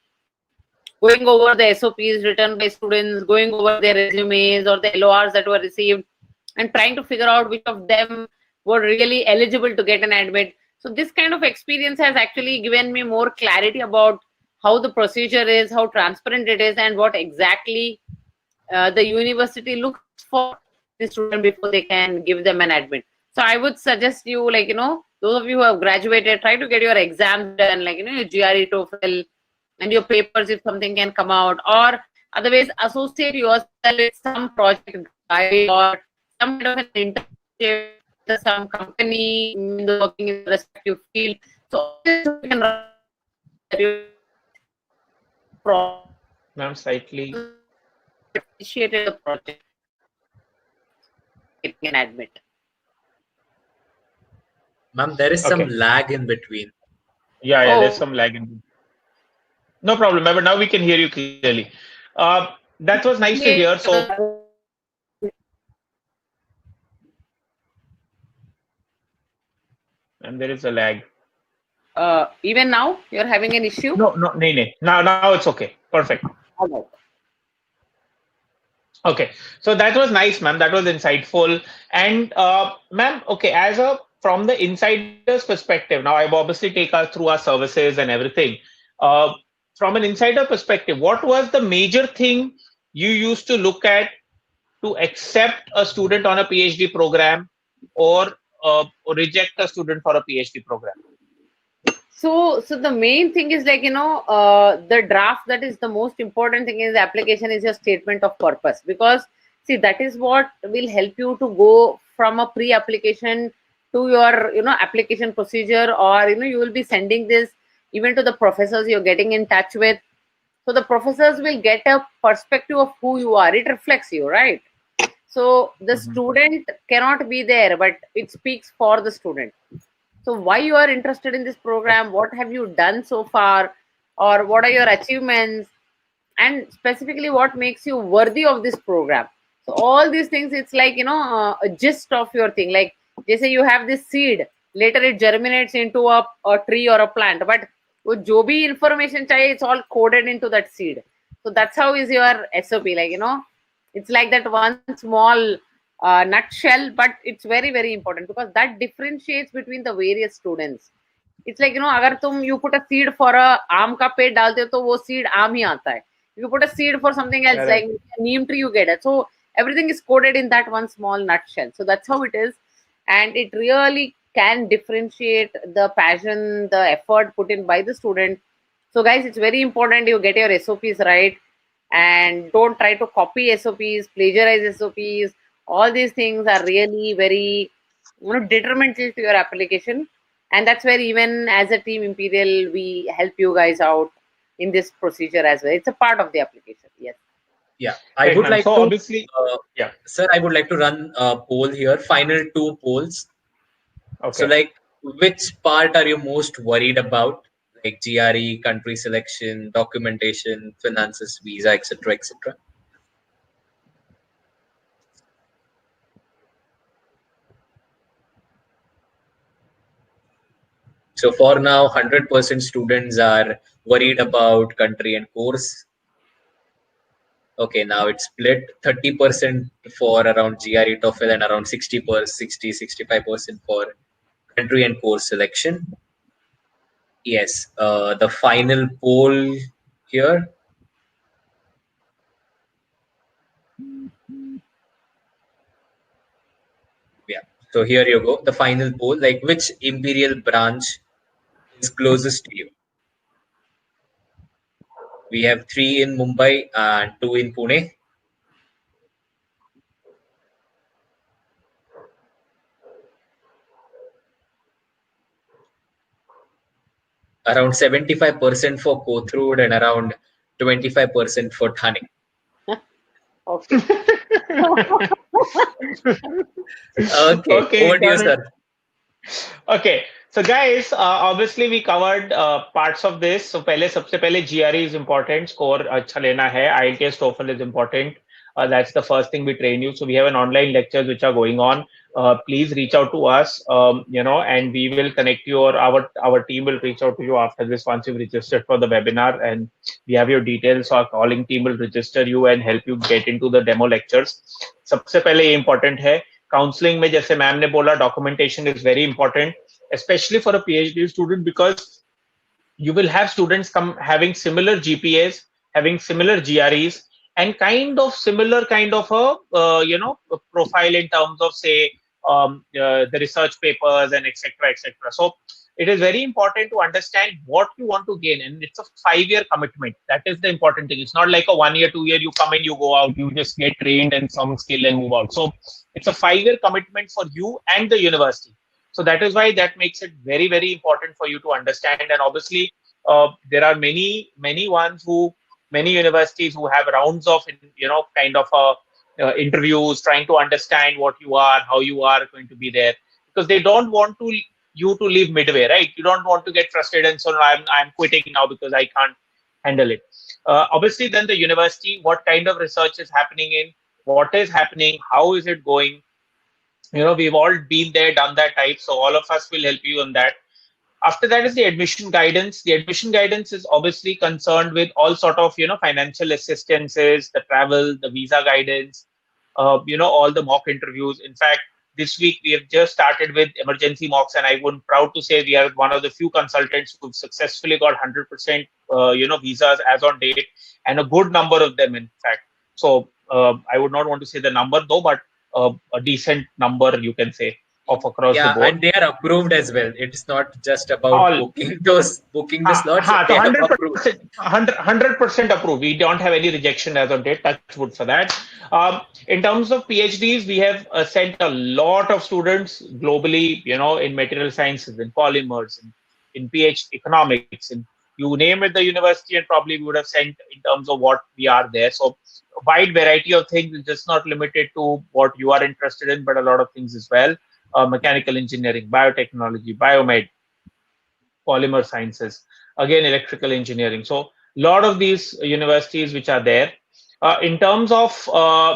going over the SOPs written by students, going over their resumes or the LORs that were received, and trying to figure out which of them were really eligible to get an admit. So this kind of experience has actually given me more clarity about how the procedure is, how transparent it is, and what exactly the university looks for in the student before they can give them an admit. So I would suggest you, like, those of you who have graduated, try to get your exams done, like, your GRE, TOEFL, and your papers if something can come out, or otherwise associate yourself with some project guide or some kind of an internship with some company working in the respective field. So all this you can run that you Ma'am, slightly. initiated the project getting an admit. Ma'am, there is some Okay. lag in between. Yeah, there's Oh, some lag in. No problem, but now we can hear you clearly. That was nice to hear. So, and there is a lag. even now you're having an issue. No, no, no, no. Now it's okay. Perfect. Okay. Okay, so that was nice, ma'am. That was insightful. And ma'am, okay, as a from the insider's perspective, now I've obviously take us through our services and everything. Uh, from an insider perspective, what was the major thing you used to look at to accept a student on a PhD program or reject a student for a PhD program? So the main thing is, like, the draft, that is the most important thing in the application, is your statement of purpose. Because see, that is what will help you to go from a pre-application to your application procedure, or you will be sending this even to the professors you're getting in touch with. So the professors will get a perspective of who you are. It reflects you, right? So the Mhm. student cannot be there, but it speaks for the student. So why you are interested in this program, what have you done so far, or what are your achievements, and specifically what makes you worthy of this program. So all these things, it's like, a gist of your thing. Like they say, you have this seed, later it germinates into a tree or a plant, but wo jo bhi information chahiye, it's all coded into that seed. So that's how is your SOP, like, it's like that one small nutshell, but it's very very important, because that differentiates between the various students. It's like, अगर तुम you put a seed for a आम का पेड़ डालते हो तो वो seed आम ही आता है. You put a seed for something else, like Correct. a neem tree, you get it. So everything is coded in that one small nutshell. So that's how it is, and it really can differentiate the passion, the effort put in by the student. So guys, it's very important you get your SOPs right, and don't try to copy SOPs, plagiarize SOPs. All these things are really very detrimental to your application, and that's where, even as a team Imperial, we help you guys out in this procedure as well. It's a part of the application. Yes. Yeah, I Right, would ma'am. like So to, obviously, yeah. sir, I would like to run a poll here, final two polls. So, Okay. like, which part are you most worried about? Like GRE, country selection, documentation, finances, visa, etc., etc. So for now, 100% students are worried about country and course. Okay, now it's split 30% for around GRE TOEFL and around 65% for country and course selection. Yes, the final poll here. Yeah, so here you go. The final poll, like, which imperial branch is closest to you? We have 3 in Mumbai and 2 in Pune. Around 75% for Kothurud and around 25% for Thane. Okay. Okay, Okay, over to you, got it. sir. Okay, so guys, obviously we covered parts of this. So पहले सबसे पहले GRE is important. Score अच्छा लेना है. IELTS TOEFL is important. That's the first thing we train you. So we have an online lectures which are going on. Please reach out to us, and we will connect you, or our team will reach out to you after this once you've registered for the webinar, and we have your details. Our calling team will register you and help you get into the demo lectures. सबसे पहले ये important है. Counselling में जैसे ma'am ने बोला documentation is very important, especially for a PhD student, because you will have students come having similar GPAs, having similar GREs, and kind of similar kind of a a profile in terms of say the research papers and etc etc. So it is very important to understand what you want to gain, and it's a 5-year commitment. That is the important thing. It's not like a 1 year 2 year you come in, you go out, you just get trained and some skill and move out. So it's a 5-year commitment for you and the university. So that is why that makes it very very important for you to understand. And obviously there are many ones who many universities who have rounds of kind of interviews trying to understand what you are, how you are going to be there, because they don't want to you to leave midway, right? You don't want to get frustrated and so no, I'm quitting now because I can't handle it. Obviously then the university, what kind of research is happening in, what is happening, how is it going, we've all been there, done that type, so all of us will help you on that. After that is the admission guidance. The admission guidance is obviously concerned with all sort of financial assistances, the travel, the visa guidance, all the mock interviews. In fact, this week we have just started with emergency mocks, and I'm proud to say we are one of the few consultants who've successfully got 100% visas as on date, and a good number of them in fact. So I would not want to say the number though, but a decent number you can say of across the board. And they are approved as well. It's not just about All booking the slots. so They have 100%, approved. 100% approved. We don't have any rejection as of date. Touch wood for that. In terms of PhDs, we have sent a lot of students globally, in material sciences, in polymers, in PhD economics, and you name it, the university, and probably we would have sent in terms of what we are there. So a wide variety of things, it's just not limited to what you are interested in, but a lot of things as well. Mechanical engineering, biotechnology, biomed, polymer sciences, again electrical engineering. So a lot of these universities which are there. In terms of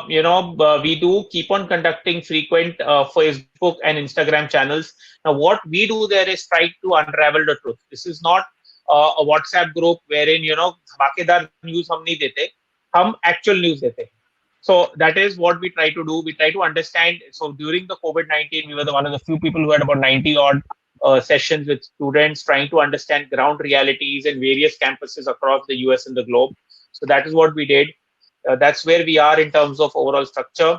we do keep on conducting frequent Facebook and Instagram channels. Now what we do there is try to unravel the truth. This is not a WhatsApp group wherein धमाकेदार news हम नहीं देते, हम actual news देते. So that is what we try to do. We try to understand. So during the COVID-19, we were one of the few people who had about 90 odd sessions with students trying to understand ground realities in various campuses across the US and the globe. So that is what we did. That's where we are in terms of overall structure.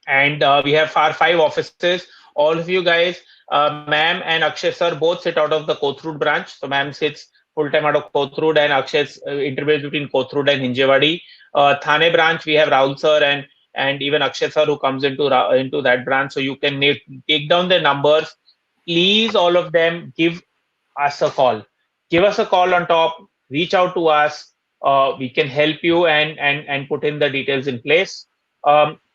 And we have our 5 offices. All of you guys, ma'am and Akshay sir both sit out of the Kothurud branch. So ma'am sits full-time out of Kothurud and Akshay interviews between Kothurud and Hinjewadi. Thane branch, we have Rahul sir and even Akshay sir who comes into that branch. So you can take down their numbers. Please, all of them, give us a call. Give us a call on top. Reach out to us. We can help you and put in the details in place.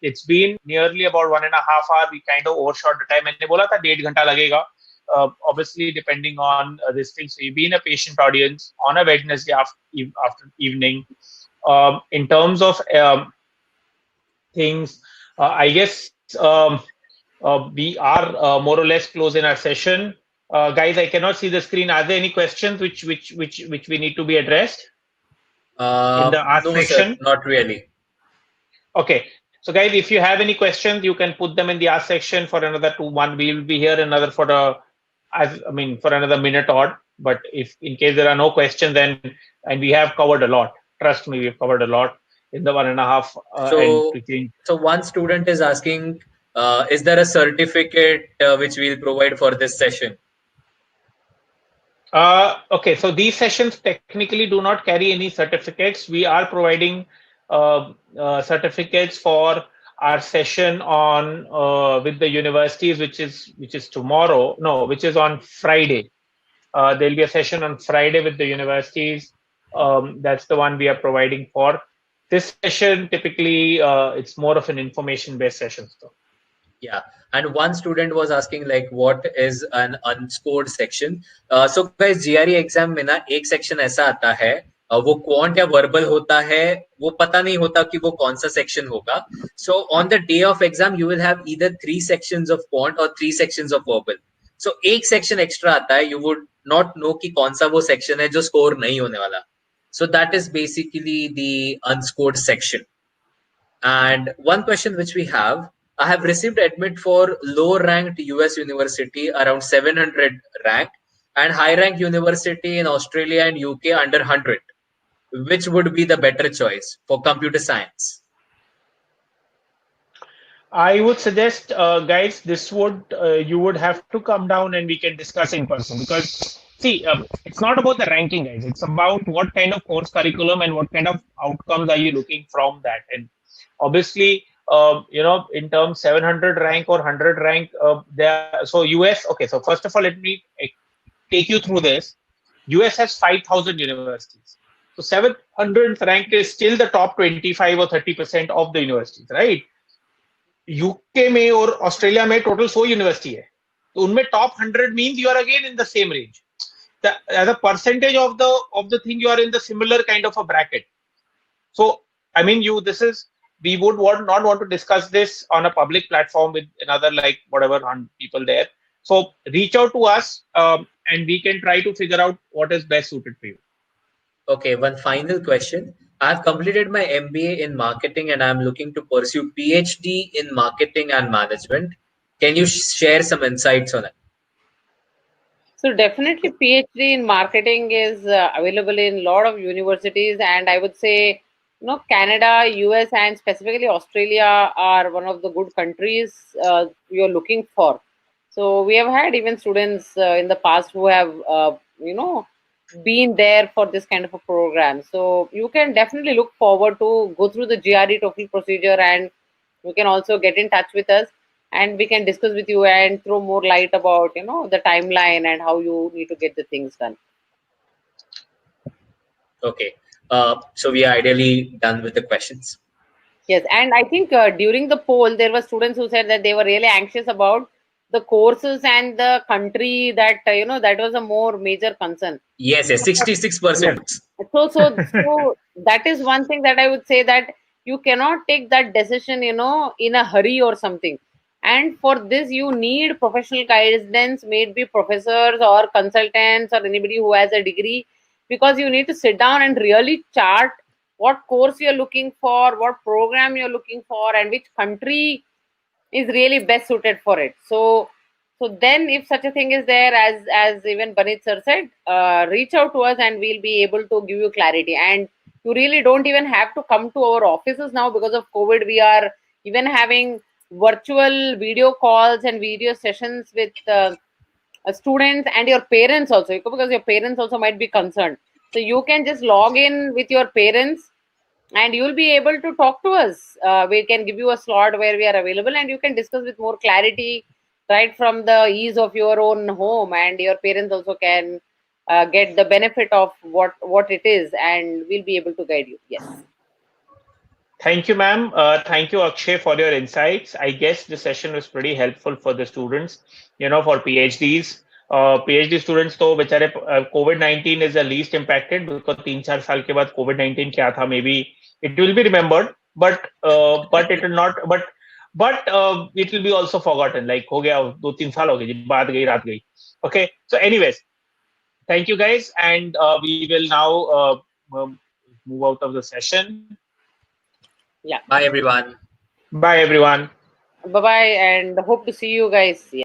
It's been nearly about 1.5 hours. We kind of overshot the time. मैंने बोला था 1.5 घंटा लगेगा. Obviously, depending on this thing. So you've been a patient audience on a Wednesday after evening. In terms of things, I guess we are more or less close in our session. Guys, I cannot see the screen. Are there any questions which we need to be addressed in the ask no, section? sir, not really. Okay. So guys, if you have any questions, you can put them in the ask section for another 2-1. We will be here another for another minute odd. But if in case there are no questions, then and we have covered a lot. Trust me, we've covered a lot in the 1.5. So one student is asking, is there a certificate which we'll provide for this session? Okay, so these sessions technically do not carry any certificates. We are providing certificates for our session on with the universities, which is tomorrow. No, which is on Friday. There'll be a session on Friday with the universities. That's the one we are providing for. This session typically it's more of an information-based session. So. Yeah, and one student was asking like, what is an unscored section? So guys, GRE exam में ना एक section ऐसा आता है, वो quant या verbal होता है, वो पता नहीं होता कि वो कौन सा section होगा. So on the day of exam, you will have either 3 sections of quant or 3 sections of verbal. So एक section extra आता है, you would not know कि कौन सा वो section है जो score नहीं होने वाला. So that is basically the unscored section. And one question which we have, I have received admit for low ranked US university around 700 rank and high ranked university in Australia and UK under 100. Which would be the better choice for computer science? I would suggest, guys, this would you would have to come down and we can discuss in person, because see, it's not about the ranking, guys. It's about what kind of course curriculum and what kind of outcomes are you looking from that. And obviously, in terms 700 rank or 100 rank, there. So US. Okay, so first of all, let me take you through this. US has 5,000 universities. So 700th rank is still the top 25 or 30% of the universities, right? UK में और Australia में total 100 university है, तो उनमें top 100 means you are again in the same range. As a percentage of the thing, you are in the similar kind of a bracket. So I mean, we would not want to discuss this on a public platform with another like whatever people there. So reach out to us, and we can try to figure out what is best suited for you. Okay, one final question. I've completed my MBA in marketing and I'm looking to pursue PhD in marketing and management. Can you share some insights on it? So definitely PhD in marketing is available in a lot of universities, and I would say, Canada, US, and specifically Australia are one of the good countries you're looking for. So we have had even students in the past who have, been there for this kind of a program. So you can definitely look forward to go through the GRE TOEFL procedure, and you can also get in touch with us and we can discuss with you and throw more light about the timeline and how you need to get the things done. Okay, so we are ideally done with the questions. Yes, and I think during the poll there were students who said that they were really anxious about the courses and the country, that that was a more major concern. Yes, 66%. So that is one thing that I would say, that you cannot take that decision in a hurry or something. And for this you need professional guidance, maybe professors or consultants or anybody who has a degree, because you need to sit down and really chart what course you're looking for, what program you're looking for, and which country is really best suited for it. So then if such a thing is there, as even Banit sir said, reach out to us and we'll be able to give you clarity. And you really don't even have to come to our offices now. Because of COVID, we are even having virtual video calls and video sessions with students and your parents also, because your parents also might be concerned. So you can just log in with your parents and you'll be able to talk to us. We can give you a slot where we are available and you can discuss with more clarity right from the ease of your own home, and your parents also can get the benefit of what it is, and we'll be able to guide you. Yes. Thank you, ma'am. Thank you, Akshay, for your insights. I guess the session was pretty helpful for the students, for PhDs. PhD students तो बेचारे COVID-19 is the least impacted, because 3-4 साल के बाद COVID-19 क्या था, maybe it will be remembered, but it will not, but it will be also forgotten. Like हो गया 2-3 साल हो गए, बात गई रात गई. Okay, so anyways, thank you guys, and we will now move out of the session. Yeah. Bye everyone. Bye everyone. Bye bye, and hope to see you guys. Yeah.